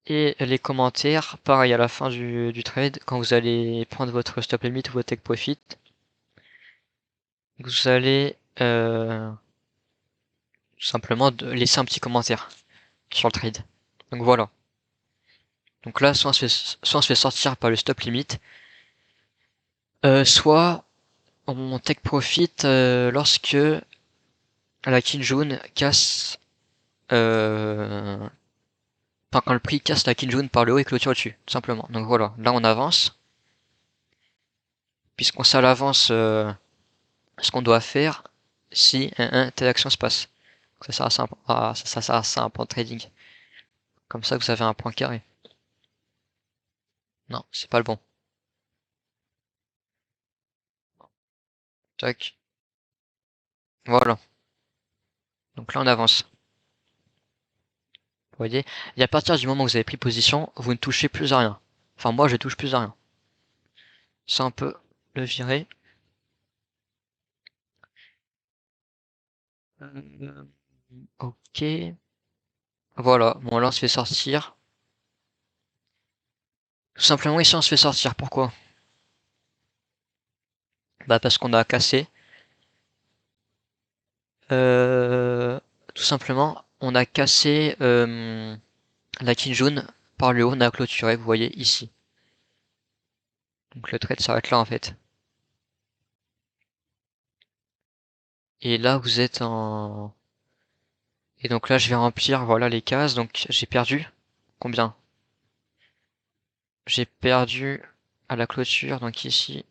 Et les commentaires, pareil à la fin du trade, quand vous allez prendre votre stop limit ou votre take profit, vous allez simplement laisser un petit commentaire sur le trade. Donc voilà. Donc là, soit on se fait sortir par le stop limit, soit on take profit lorsque la Kinjun casse, enfin quand le prix casse la Kinjun par le haut et clôture dessus, tout simplement. Donc voilà, là on avance, puisqu'on sait à l'avance ce qu'on doit faire si telle action se passe. Ça sert à ça, ça sert à ça un point de trading. Comme ça vous avez un point carré. Non, c'est pas le bon. Tac. Voilà. Donc là on avance. Vous voyez, et à partir du moment où vous avez pris position, vous ne touchez plus à rien. Enfin moi je touche plus à rien. Ça on peut le virer. Ok. Voilà, bon là on se fait sortir. Tout simplement ici on se fait sortir, pourquoi? Bah parce qu'on a cassé. Tout simplement, on a cassé la Kinjun par le haut, on a clôturé, vous voyez ici. Donc le trade s'arrête là en fait. Et là vous êtes en... Et donc là je vais remplir voilà les cases, donc j'ai perdu combien? J'ai perdu à la clôture, donc ici.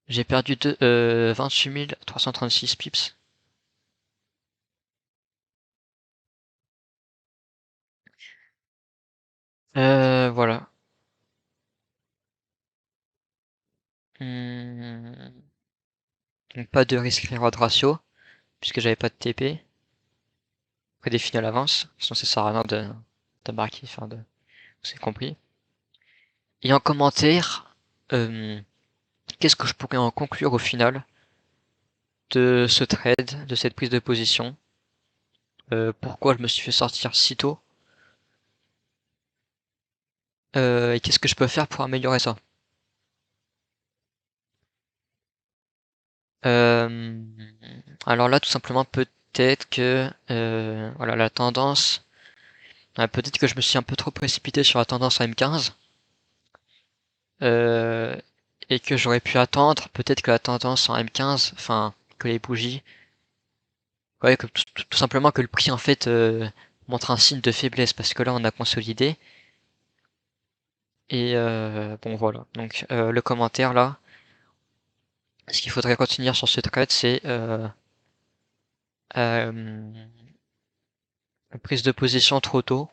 J'ai perdu 28 336 pips. Voilà. Donc pas de risque reward ratio, puisque j'avais pas de TP prédéfini à l'avance, sinon ça sert à rien de marquer, enfin de. Vous avez compris. Et en commentaire, euh, qu'est-ce que je pourrais en conclure au final de ce trade, de cette prise de position? Pourquoi je me suis fait sortir si tôt? Et qu'est-ce que je peux faire pour améliorer ça? Euh, alors là, tout simplement, peut-être que voilà la tendance. Peut-être que je me suis un peu trop précipité sur la tendance en M15 euh, et que j'aurais pu attendre. Peut-être que la tendance en M15, enfin que les bougies, ouais, que tout simplement que le prix en fait montre un signe de faiblesse parce que là on a consolidé et bon voilà. Donc le commentaire là, ce qu'il faudrait retenir sur ce trade, c'est euh, prise de position trop tôt.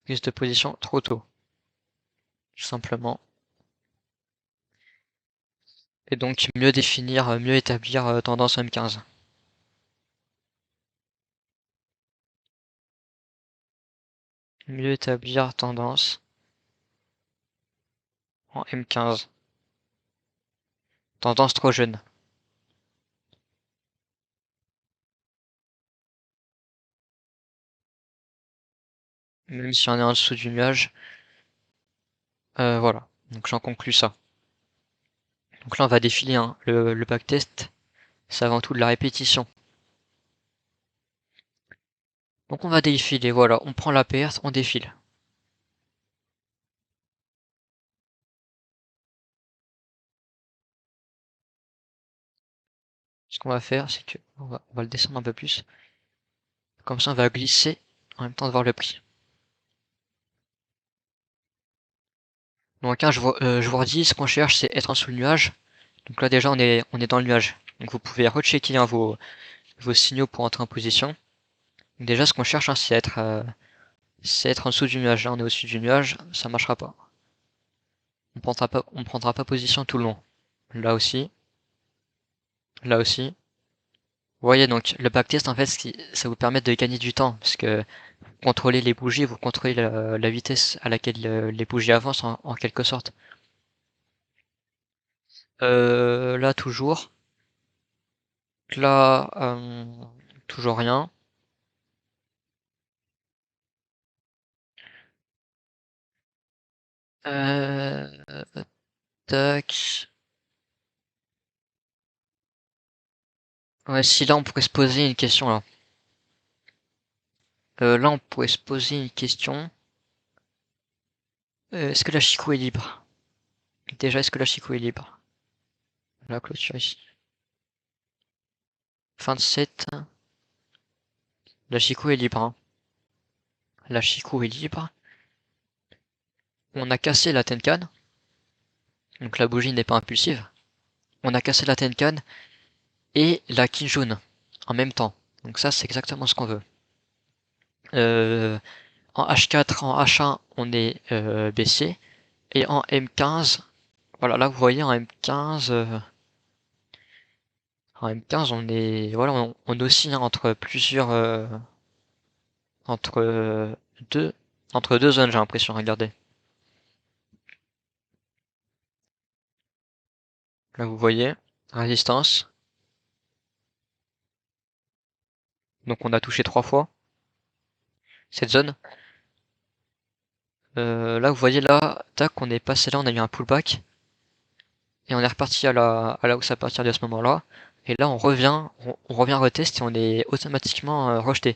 Prise de position trop tôt, tout simplement. Et donc mieux définir, mieux établir tendance M15. Mieux établir tendance en M15. Tendance trop jeune. Même si on est en dessous du nuage. Voilà. Donc j'en conclus ça. Donc là on va défiler, hein. Le backtest, c'est avant tout de la répétition. Donc on va défiler, voilà. On prend la perte, on défile. Ce qu'on va faire, c'est que on va le descendre un peu plus. Comme ça on va glisser en même temps de voir le prix. Donc hein, je vous redis, ce qu'on cherche c'est être en dessous le nuage. Donc là déjà on est dans le nuage. Donc vous pouvez rechecker hein, vos signaux pour entrer en position. Donc déjà, ce qu'on cherche, hein, c'est être en dessous du nuage. Là, on est au-dessus du nuage, ça marchera pas. On prendra pas position tout le long. Là aussi. Là aussi. Vous voyez, donc le backtest, en fait, ça vous permet de gagner du temps, parce que vous contrôlez les bougies, vous contrôlez la vitesse à laquelle les bougies avancent en quelque sorte. Là, toujours. Là, toujours rien. Euh, tac. Ouais, si là on pourrait se poser une question là. Là on pourrait se poser une question. Est-ce que la Chico est libre? Déjà, est-ce que la Chico est libre? La clôture ici. Fin de set. La Chico est libre, hein. La Chico est libre. On a cassé la Tenkan. Donc la bougie n'est pas impulsive. On a cassé la Tenkan et la Kijun en même temps. Donc ça c'est exactement ce qu'on veut. En H4, en H1 on est baissier. Et en M15, voilà là vous voyez en M15, on est voilà on oscille hein, entre plusieurs entre deux entre deux zones j'ai l'impression. Regardez. Là vous voyez résistance. Donc on a touché 3 fois cette zone. Là vous voyez là, tac, on est passé là, on a eu un pullback et on est reparti à la hausse à partir de ce moment-là. Et là on revient retest et on est automatiquement rejeté.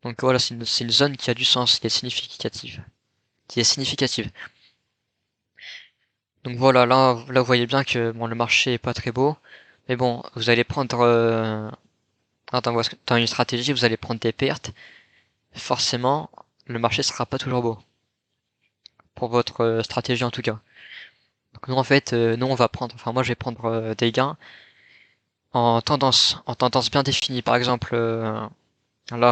Donc voilà, c'est une zone qui a du sens, qui est significative, qui est significative. Donc voilà, là vous voyez bien que bon le marché est pas très beau, mais bon vous allez prendre dans une stratégie vous allez prendre des pertes. Forcément, le marché sera pas toujours beau pour votre stratégie en tout cas. Donc nous en fait, nous on va prendre, enfin moi je vais prendre des gains en tendance bien définie. Par exemple, là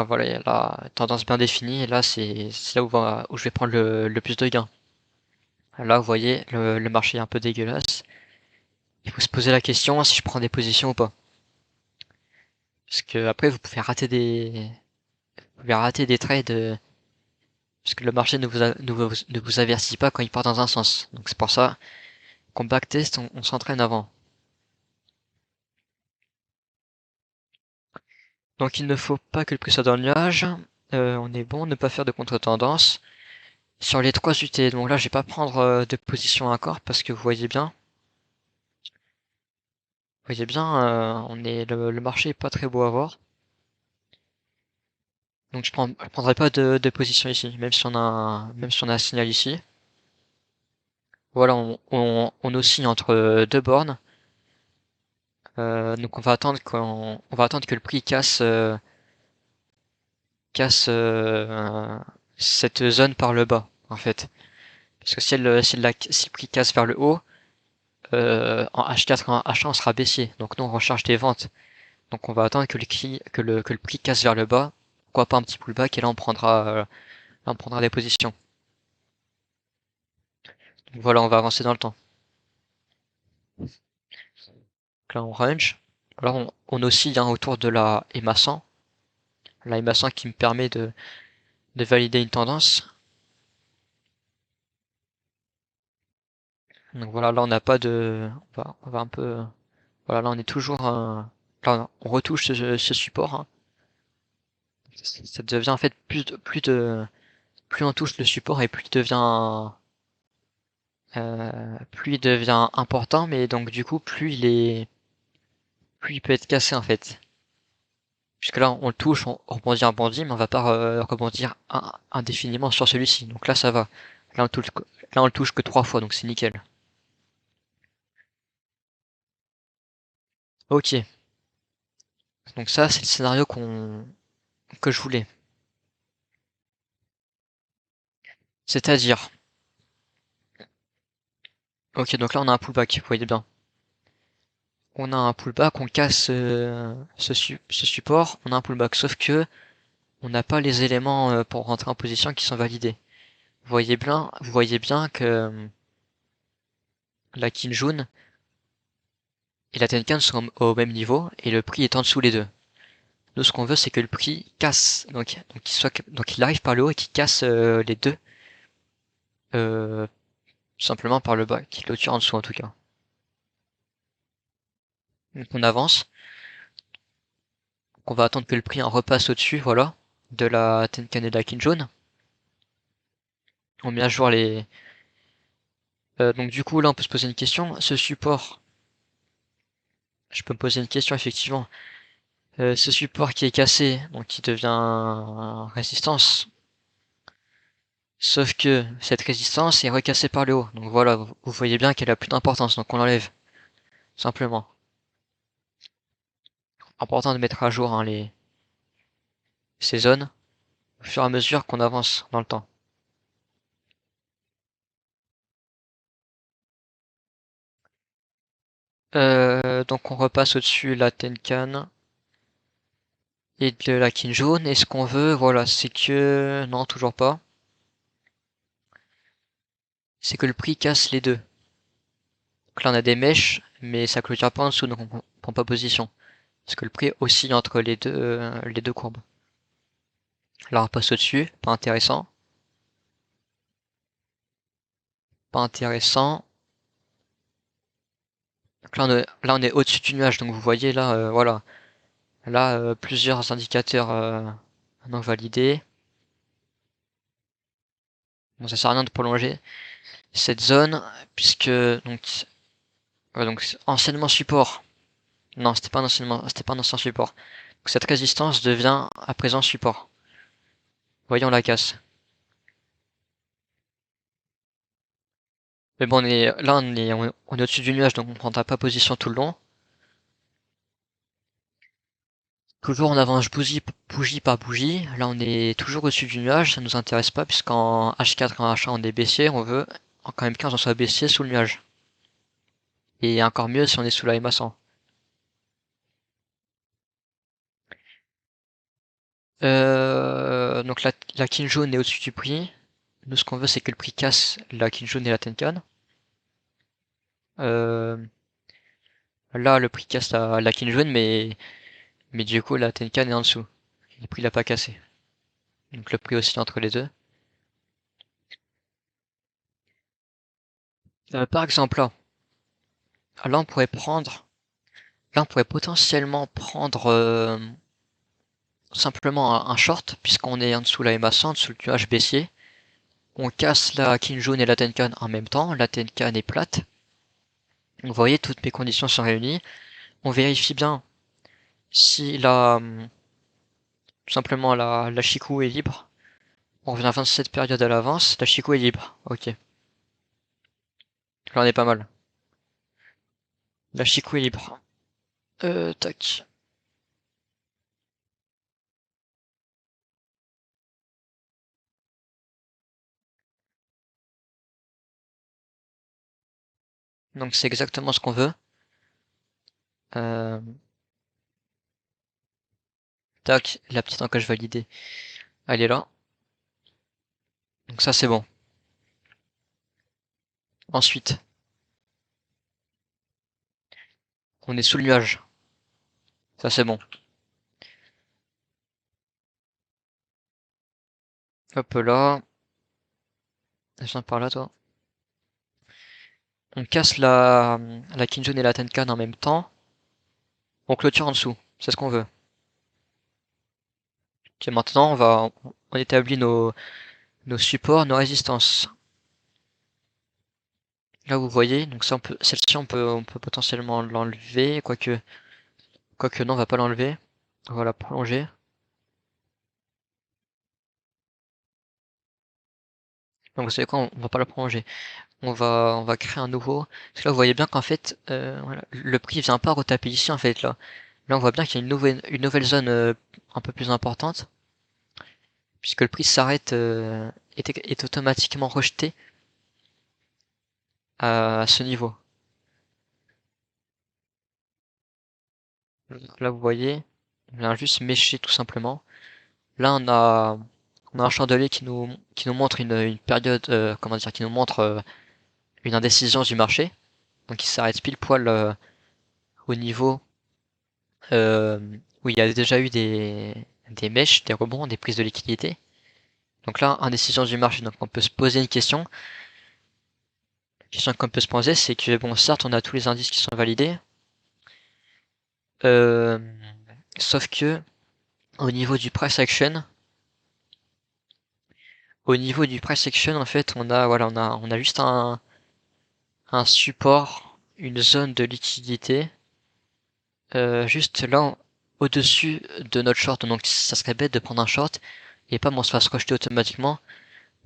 voilà, il y a la tendance bien définie et là c'est là où je vais prendre le plus de gains. Là vous voyez le marché est un peu dégueulasse. Il faut se poser la question si je prends des positions ou pas. Parce que après vous pouvez rater des trades parce que le marché ne vous avertit pas quand il part dans un sens. Donc c'est pour ça qu'on backtest, on s'entraîne avant. Donc il ne faut pas que le prix soit dans le nuage. On est bon, ne pas faire de contre-tendance. Sur les 3 UT, donc là je vais pas prendre de position encore parce que vous voyez bien, le marché est pas très beau à voir. Donc je prendrai pas de position ici, même si on a un signal ici. Voilà, on oscille entre deux bornes. Donc on va attendre que le prix casse cette zone par le bas, en fait. Parce que si le prix casse vers le haut, en H4 et en H1 on sera baissier. Donc nous on recherche des ventes. Donc on va attendre que le prix casse vers le bas. Pourquoi pas un petit pullback et là on prendra des positions. Donc voilà, on va avancer dans le temps. Donc là on range. Alors on oscille hein, autour de la EMA 100. La EMA 100 qui me permet de valider une tendance. Donc voilà, là on n'a pas de. On va un peu. Voilà, là on est toujours. Là on retouche ce support. Hein. Ça devient en fait plus on touche le support et plus il devient important, mais donc du coup plus il peut être cassé en fait. Puisque là on le touche, on rebondit, mais on va pas rebondir indéfiniment sur celui-ci. Donc là ça va. Là on le touche que 3 fois, donc c'est nickel. Ok. Donc ça c'est le scénario que je voulais. C'est-à-dire, ok donc là on a un pullback, vous voyez bien. on a un pullback, on casse ce support, on a un pullback, sauf que on n'a pas les éléments pour rentrer en position qui sont validés. Vous voyez bien que la Kinjun et la Tenkan sont au même niveau et le prix est en dessous les deux. Nous, ce qu'on veut, c'est que le prix casse, donc il arrive par le haut et qu'il casse les deux, euh, simplement par le bas, qu'il clôture en dessous en tout cas. Donc on avance, on va attendre que le prix en repasse au-dessus, voilà, de la Tenkan et de la Kinjun. On met à jour les... donc du coup, là, on peut se poser une question. Ce support, je peux me poser une question effectivement. Ce support qui est cassé, donc qui devient résistance, sauf que cette résistance est recassée par le haut. Donc voilà, vous voyez bien qu'elle a plus d'importance, donc on l'enlève, simplement. Important de mettre à jour hein, ces zones au fur et à mesure qu'on avance dans le temps. Donc on repasse au-dessus la Tenkan et de la Kinjun. Et ce qu'on veut, voilà, c'est que... Non, toujours pas. C'est que le prix casse les deux. Donc là on a des mèches, mais ça clôture pas en dessous, donc on prend pas position. Parce que le prix oscille entre les deux courbes. Là on repasse au-dessus, pas intéressant. Pas intéressant. Donc là on est au-dessus du nuage, donc vous voyez là, voilà. Là, plusieurs indicateurs non validés. Bon, ça sert à rien de prolonger cette zone, puisque donc, ouais, donc anciennement support. Non, c'était pas un ancien support. Donc, cette résistance devient à présent support. Voyons la casse. Mais bon, on est au-dessus du nuage, donc on ne prendra pas position tout le long. Toujours on avance bougie par bougie. Là, on est toujours au-dessus du nuage, ça nous intéresse pas, puisqu'en H4 et en H1 on est baissier, on veut quand même 15 on soit baissier sous le nuage. Et encore mieux si on est sous la MA100. Donc la Kinjun est au-dessus du prix. Nous, ce qu'on veut, c'est que le prix casse la Kinjun et la Tenkan. Euh, Là, le prix casse la Kinjun, mais du coup, la Tenkan est en dessous. Le prix l'a pas cassé. Donc le prix oscille entre les deux. Par exemple, là, là, on pourrait potentiellement prendre simplement un short, puisqu'on est en dessous la MA100, dessous le nuage baissier. On casse la Kinjun et la Tenkan en même temps. La Tenkan est plate. Vous voyez, toutes mes conditions sont réunies. On vérifie bien si tout simplement la Chikou est libre. On revient à 27 périodes à l'avance, la Chikou est libre. Ok. Là on est pas mal. La Chikou est libre. Tac. Donc c'est exactement ce qu'on veut. Euh, Tac, la petite encage validée. Elle est là. Donc ça c'est bon. Ensuite, on est sous le nuage. Ça c'est bon. Hop là. Viens par là toi. On casse la Kinjun et la Tenkan en même temps. On clôture en dessous. C'est ce qu'on veut. Ok, maintenant on établit nos supports, nos résistances. Là vous voyez, donc ça celle-ci on peut potentiellement l'enlever, quoique non on va pas l'enlever. On va la prolonger. Donc vous savez quoi, on va pas la prolonger. On va créer un nouveau. Parce que là vous voyez bien qu'en fait, voilà, le prix vient pas retaper ici en fait là. Là on voit bien qu'il y a une nouvelle zone un peu plus importante, puisque le prix s'arrête est automatiquement rejeté à ce niveau. Là, vous voyez, on vient juste mécher tout simplement. Là, on a un chandelier qui nous montre une période, comment dire, qui nous montre une indécision du marché. Donc, il s'arrête pile poil au niveau euh, où il y a déjà eu des mèches, des rebonds, des prises de liquidité. Donc là, indécision du marché. Donc, on peut se poser une question. La question qu'on peut se poser, c'est que bon, certes, on a tous les indices qui sont validés, euh, sauf que au niveau du price action, en fait, on a, voilà, on a juste un support, une zone de liquidité, juste là, au-dessus de notre short. Donc, ça serait bête de prendre un short et pas on se fasse rejeter automatiquement,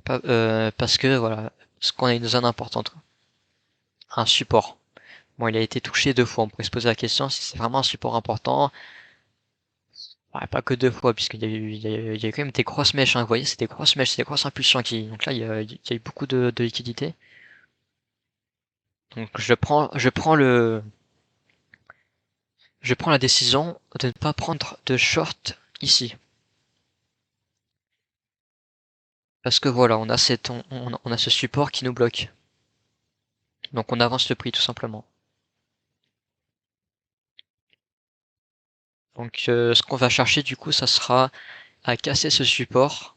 parce que, voilà, parce qu'on a une zone importante. Un support. Bon, il a été touché 2 fois. On pourrait se poser la question si c'est vraiment un support important. Ouais, pas que 2 fois, puisqu'il y a eu, il y a eu quand même des grosses mèches, hein. Vous voyez, c'est des grosses mèches, c'est des grosses impulsions qui, donc là, il y a eu beaucoup de liquidité. Donc, je prends la décision de ne pas prendre de short ici. Parce que voilà, on a ce support qui nous bloque. Donc, on avance le prix, tout simplement. Donc, ce qu'on va chercher, du coup, ça sera à casser ce support.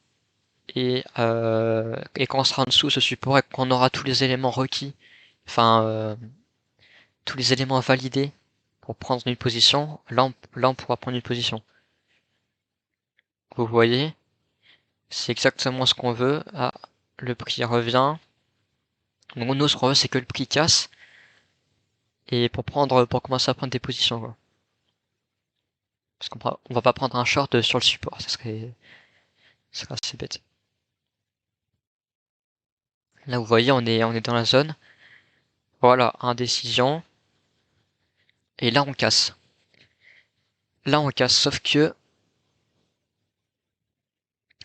Et quand on sera en dessous de ce support et qu'on aura tous les éléments requis, enfin, tous les éléments validés pour prendre une position, là on pourra prendre une position. Vous voyez, c'est exactement ce qu'on veut. Ah, le prix revient. Donc nous, ce qu'on veut, c'est que le prix casse et pour commencer à prendre des positions, quoi. Parce on va pas prendre un short sur le support, ça serait assez bête. Là, vous voyez, on est dans la zone. Voilà, indécision. Et là, on casse. Là, on casse, sauf que,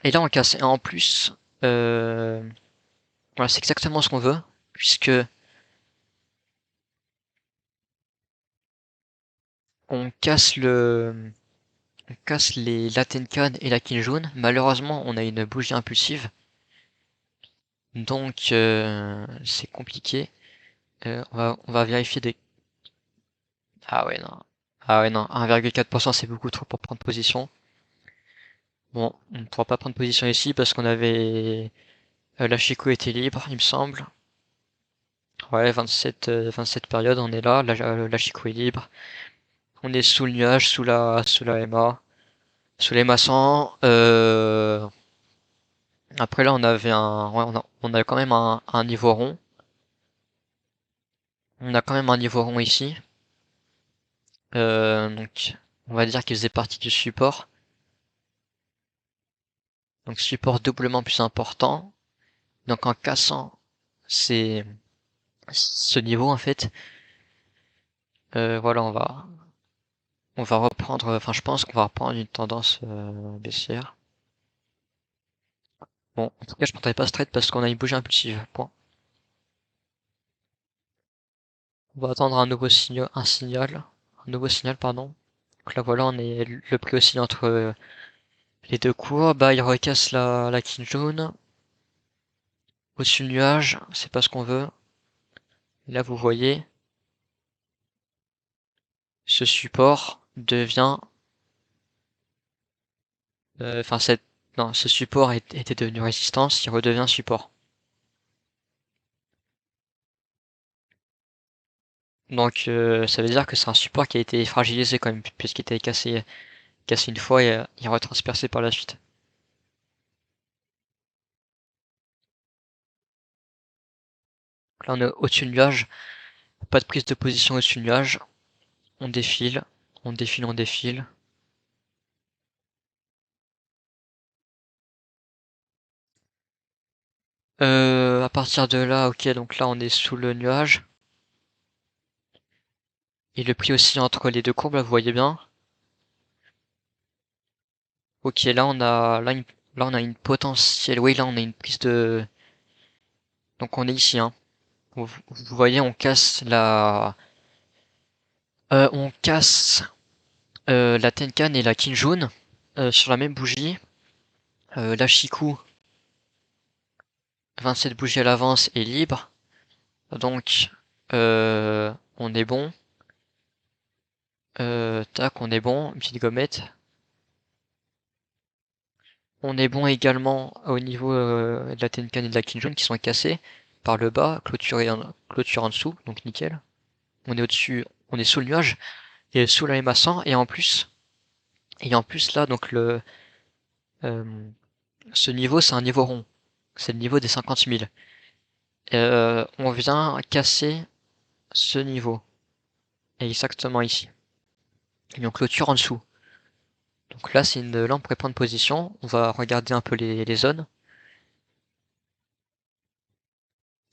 et là, on casse. Et en plus, voilà, c'est exactement ce qu'on veut, puisque on casse on casse la Tenkan et la Kinjun. Malheureusement, on a une bougie impulsive, donc c'est compliqué. On va vérifier des... Ah ouais, non. Ah ouais, non. 1,4% c'est beaucoup trop pour prendre position. Bon, on ne pourra pas prendre position ici parce qu'on avait... la Chico était libre, il me semble. Ouais, 27 périodes, on est là. La Chico est libre. On est sous le nuage, sous la MA. Sous les maçons. Après là, ouais, on a quand même un niveau rond. On a quand même un niveau rond ici. Donc, on va dire qu'il faisait partie du support. Donc, support doublement plus important. Donc, en cassant c'est ce niveau, en fait, voilà, on va reprendre, enfin, je pense qu'on va reprendre une tendance baissière. Bon, en tout cas, je prendrai pas straight parce qu'on a une bougie impulsive. Point. On va attendre un nouveau signal, pardon. Donc là, voilà, on est le prix aussi entre les deux cours. Bah, il recasse la king jaune. Au-dessus du nuage, c'est pas ce qu'on veut. Là, vous voyez, ce support devient, enfin, non, ce support était devenu résistance, il redevient support. Donc, ça veut dire que c'est un support qui a été fragilisé quand même, puisqu'il était cassé une fois et il est retranspercé par la suite. Là, on est au-dessus du nuage, pas de prise de position au-dessus du nuage. On défile, on défile, on défile. À partir de là, ok, donc là on est sous le nuage. Et le prix aussi entre les deux courbes, là vous voyez bien. Ok, là on a une potentielle, oui là on a une prise de, donc on est ici, hein. Vous voyez, on casse La Tenkan et la Kinjun sur la même bougie. La Shiku, 27 bougies à l'avance est libre. Donc on est bon. Tac, on est bon. Une petite gommette. On est bon également au niveau de la Tenkan et de la Kinjun qui sont cassés par le bas, clôture en dessous, donc nickel. On est au-dessus, on est sous le nuage et sous la MA100 et en plus là donc euh, ce niveau c'est un niveau rond, c'est le niveau des 50 000. On vient casser ce niveau exactement ici et on clôture en dessous. Donc là c'est une lampe pour prendre position. On va regarder un peu les zones.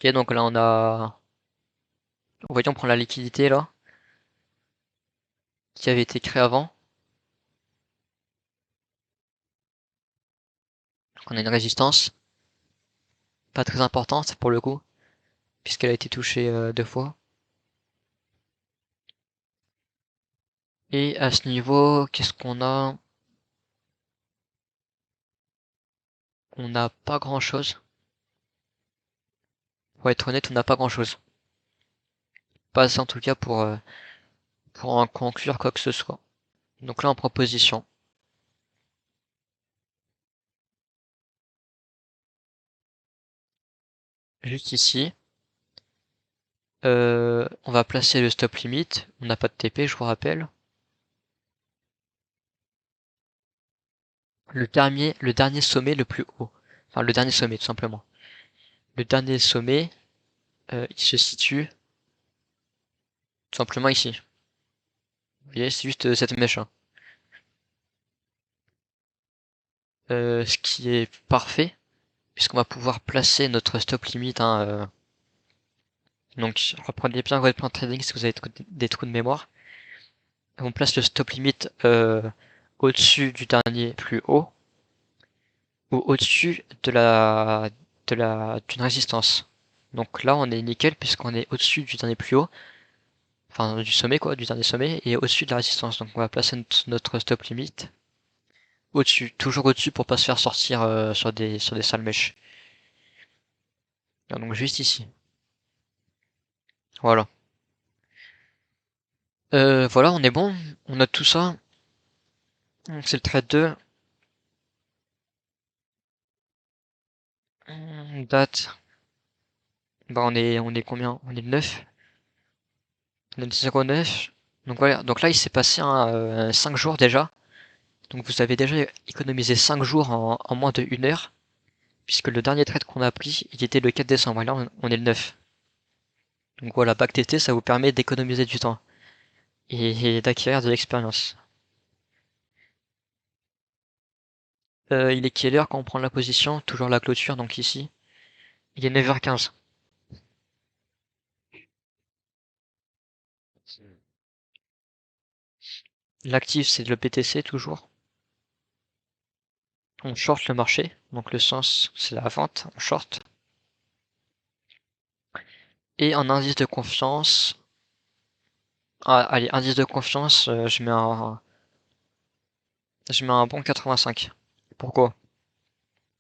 Ok, donc là on a, vous voyez on prend la liquidité là qui avait été créée avant. Donc on a une résistance pas très importante pour le coup puisqu'elle a été touchée 2 fois. Et à ce niveau, qu'est-ce qu'on a? On n'a pas grand-chose. Pour être honnête, on n'a pas grand-chose. Pas assez en tout cas pour en conclure quoi que ce soit. Donc là en proposition. Juste ici. On va placer le stop limit. On n'a pas de TP, je vous rappelle. Le dernier sommet le plus haut. Enfin le dernier sommet tout simplement. Le dernier sommet, il se situe tout simplement ici. Vous voyez, c'est juste cette mèche, hein. Ce qui est parfait, puisqu'on va pouvoir placer notre stop limit, hein, donc reprenez bien votre plan de trading si vous avez des trous de mémoire. On place le stop limit au-dessus du dernier plus haut ou au-dessus d'une résistance. Donc là on est nickel puisqu'on est au-dessus du dernier plus haut, enfin du sommet quoi, du dernier sommet et au-dessus de la résistance. Donc on va placer notre stop limit au-dessus, toujours au-dessus pour pas se faire sortir sur des sales mèches. Donc juste ici. Voilà. Voilà, on est bon, on note tout ça. C'est le trade 2. Date. Bah on est combien? On est le 9. On est le 09. Donc voilà, donc là il s'est passé 5 jours déjà. Donc vous avez déjà économisé 5 jours en moins de 1 heure. Puisque le dernier trade qu'on a pris, il était le 4 décembre. Et là on est le 9. Donc voilà, backtester ça vous permet d'économiser du temps. Et d'acquérir de l'expérience. Il est quelle heure quand on prend la position? Toujours la clôture, donc ici. Il est 9h15. L'actif c'est le BTC toujours. On short le marché, donc le sens c'est la vente, on short. Et en indice de confiance, allez, indice de confiance, je mets un bon 85. Pourquoi?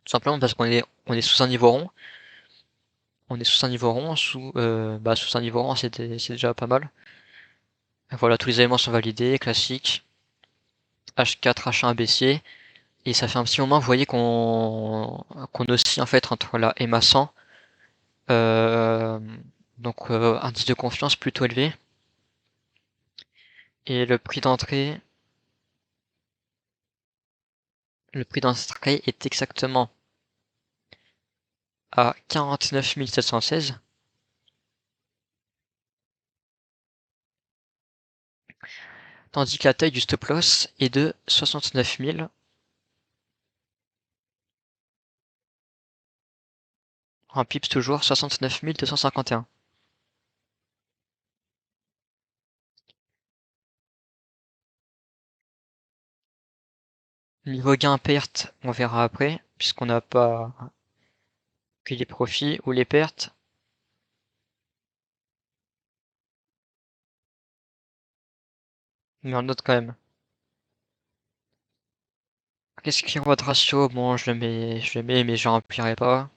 Tout simplement parce on est sous un niveau rond. On est sous un niveau rond, sous un niveau rond c'est déjà pas mal. Voilà, tous les éléments sont validés, classique. H4, H1 baissier. Et ça fait un petit moment, vous voyez qu'on oscille en fait entre la EMA 100. Donc indice de confiance plutôt élevé. Et le prix d'entrée est exactement à 49 716. Tandis que la taille du stop loss est de 69 000. En pips toujours, 69 251. Niveau gain-perte, on verra après, puisqu'on n'a pas pris les profits ou les pertes. Mais on note quand même. Qu'est-ce qui est votre ratio? Bon, je le mets, mais je remplirai pas.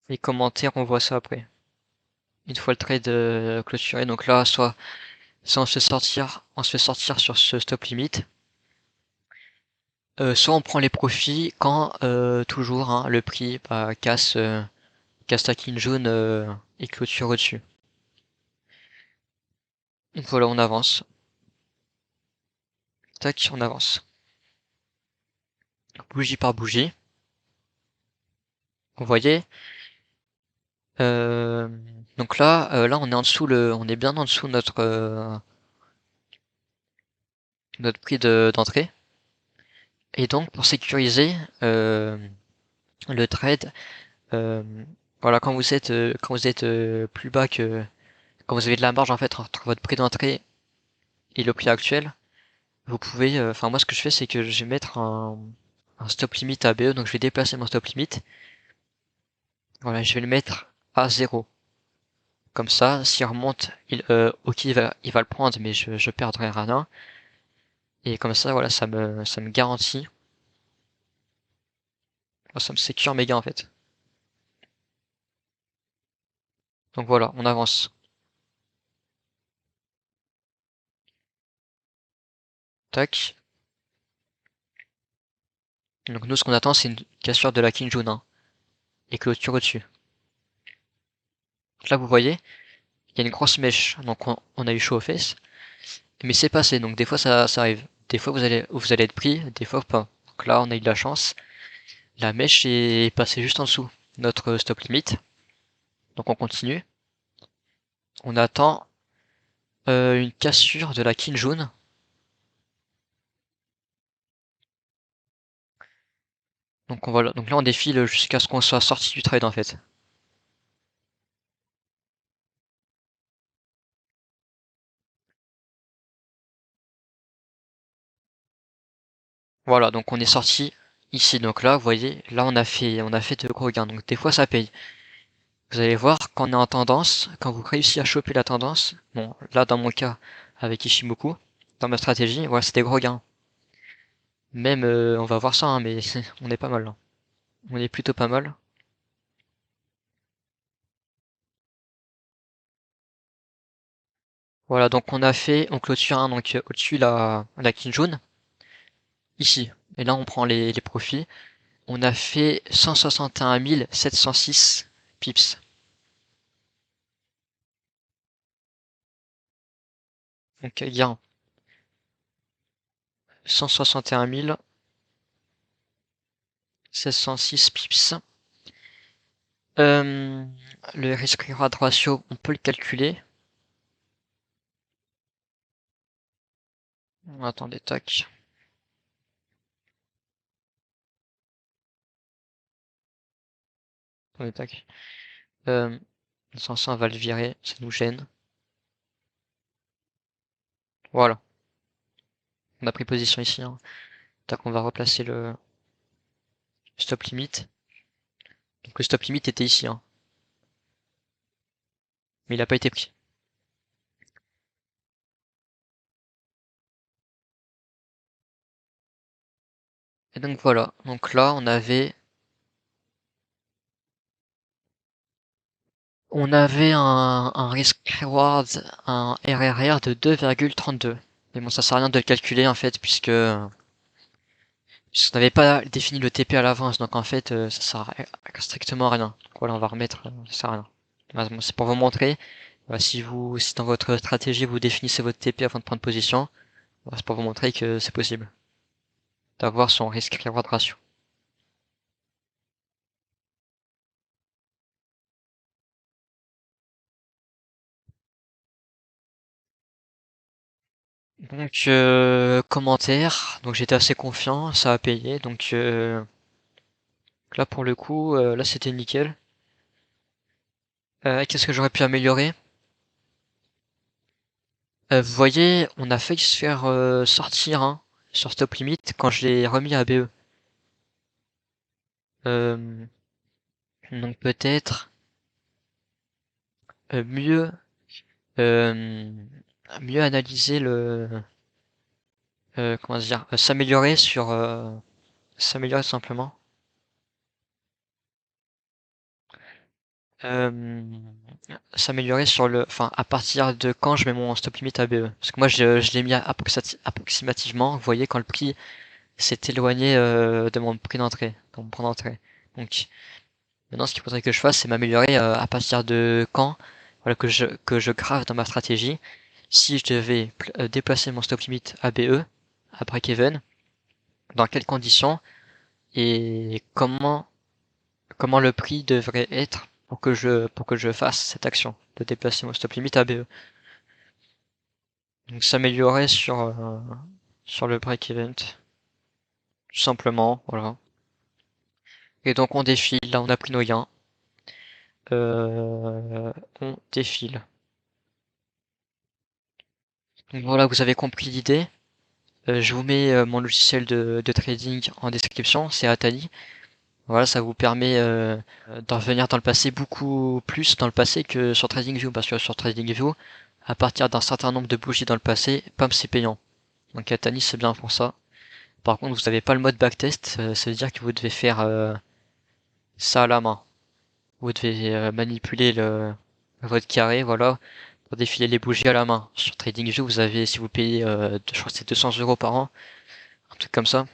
Les commentaires, on voit ça après. Une fois le trade clôturé, donc là, soit on se fait sortir sur ce stop limit, soit on prend les profits quand toujours hein, le prix casse la ligne jaune et clôture au-dessus. Donc voilà, on avance. Tac, on avance. Bougie par bougie. Vous voyez, euh, donc là, on est en dessous on est bien en dessous de notre prix d'entrée. Et donc, pour sécuriser le trade, euh, voilà, quand vous êtes plus bas quand vous avez de la marge en fait entre votre prix d'entrée et le prix actuel, vous pouvez, enfin moi ce que je fais c'est que je vais mettre un stop limit à BE, donc je vais déplacer mon stop limit. Voilà, je vais le mettre à 0. Comme ça, s'il remonte, ok, il va le prendre, mais je perdrai rien. Et comme ça, voilà, ça me garantit, ça me sécure mes gains en fait. Donc voilà, on avance. Tac. Donc nous, ce qu'on attend, c'est une cassure de la Kinjun, hein, et clôture au-dessus. Là, vous voyez, il y a une grosse mèche, donc on a eu chaud aux fesses, mais c'est passé, donc des fois ça arrive. Des fois vous allez être pris, des fois pas. Donc là, on a eu de la chance. La mèche est passée juste en dessous notre stop limit, donc on continue. On attend une cassure de la Kinjun. Donc là on défile jusqu'à ce qu'on soit sorti du trade en fait. Voilà, donc on est sorti ici. Donc là, vous voyez, là on a fait de gros gains. Donc des fois ça paye. Vous allez voir quand on est en tendance, quand vous réussissez à choper la tendance, bon là dans mon cas avec Ishimoku, dans ma stratégie, voilà, c'était gros gains. Même on va voir ça, hein, mais on est pas mal là. On est plutôt pas mal. Voilà, donc on clôture un donc au-dessus la Kinjun, ici. Et là on prend les profits. On a fait 161 706 pips. Donc gain 161 706 pips. Euh, le risque reward ratio, on peut le calculer. Attendez, tac. Attendez, tac. Euh, sans ça, on va le virer, ça nous gêne. Voilà, on a pris position ici. Hein. Tac, on va replacer le stop limit. Donc le stop limit était ici, hein. Mais il n'a pas été pris. Et donc voilà, donc là on avait un risk reward, un RRR de 2,32. Mais bon, ça sert à rien de le calculer en fait, puisqu'on n'avait pas défini le TP à l'avance, donc en fait, ça sert strictement à rien. Donc voilà, on va remettre, ça sert à rien. Voilà, bon, c'est pour vous montrer, si dans votre stratégie vous définissez votre TP avant de prendre position, voilà, c'est pour vous montrer que c'est possible d'avoir son risk reward ratio. Donc commentaire, donc j'étais assez confiant, ça a payé, donc là pour le coup, là c'était nickel. Qu'est-ce que j'aurais pu améliorer? Vous voyez, on a failli se faire sortir hein, sur stop limit quand je l'ai remis à BE. Euh, donc peut-être mieux euh, mieux analyser comment dire, s'améliorer tout simplement. Euh, S'améliorer sur enfin, à partir de quand je mets mon stop limit ABE. Parce que moi, je l'ai mis approximativement. Vous voyez, quand le prix s'est éloigné de mon prix d'entrée, de mon point d'entrée. Donc, maintenant, ce qu'il faudrait que je fasse, c'est m'améliorer à partir de quand, voilà, que je grave dans ma stratégie. Si je devais déplacer mon stop limit ABE, à break-even, dans quelles conditions et comment le prix devrait être pour que je fasse cette action de déplacer mon stop limit ABE. Donc s'améliorer sur le break event, tout simplement, voilà. Et donc on défile, là on a pris nos gains. On défile. Donc voilà, vous avez compris l'idée. Je vous mets mon logiciel de trading en description, c'est Atani. Voilà, ça vous permet d'en revenir dans le passé beaucoup plus dans le passé que sur TradingView, parce que sur TradingView, à partir d'un certain nombre de bougies dans le passé, pam, c'est payant. Donc Atani c'est bien pour ça. Par contre, vous n'avez pas le mode backtest, ça veut dire que vous devez faire ça à la main. Vous devez manipuler votre carré, voilà, pour défiler les bougies à la main. Sur TradingView, vous avez, si vous payez, je crois que c'est 200 € par an, un truc comme ça,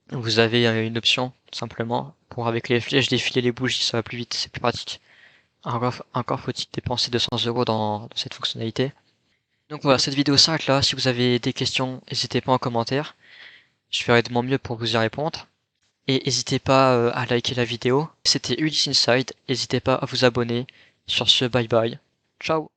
vous avez une option, tout simplement, pour avec les flèches défiler les bougies, ça va plus vite, c'est plus pratique. Encore faut-il dépenser 200 € dans cette fonctionnalité. Donc voilà, cette vidéo s'arrête là. Si vous avez des questions, n'hésitez pas en commentaire. Je ferai de mon mieux pour vous y répondre. Et n'hésitez pas à liker la vidéo. C'était Ulysse Inside. N'hésitez pas à vous abonner. Sur ce, bye bye. Ciao.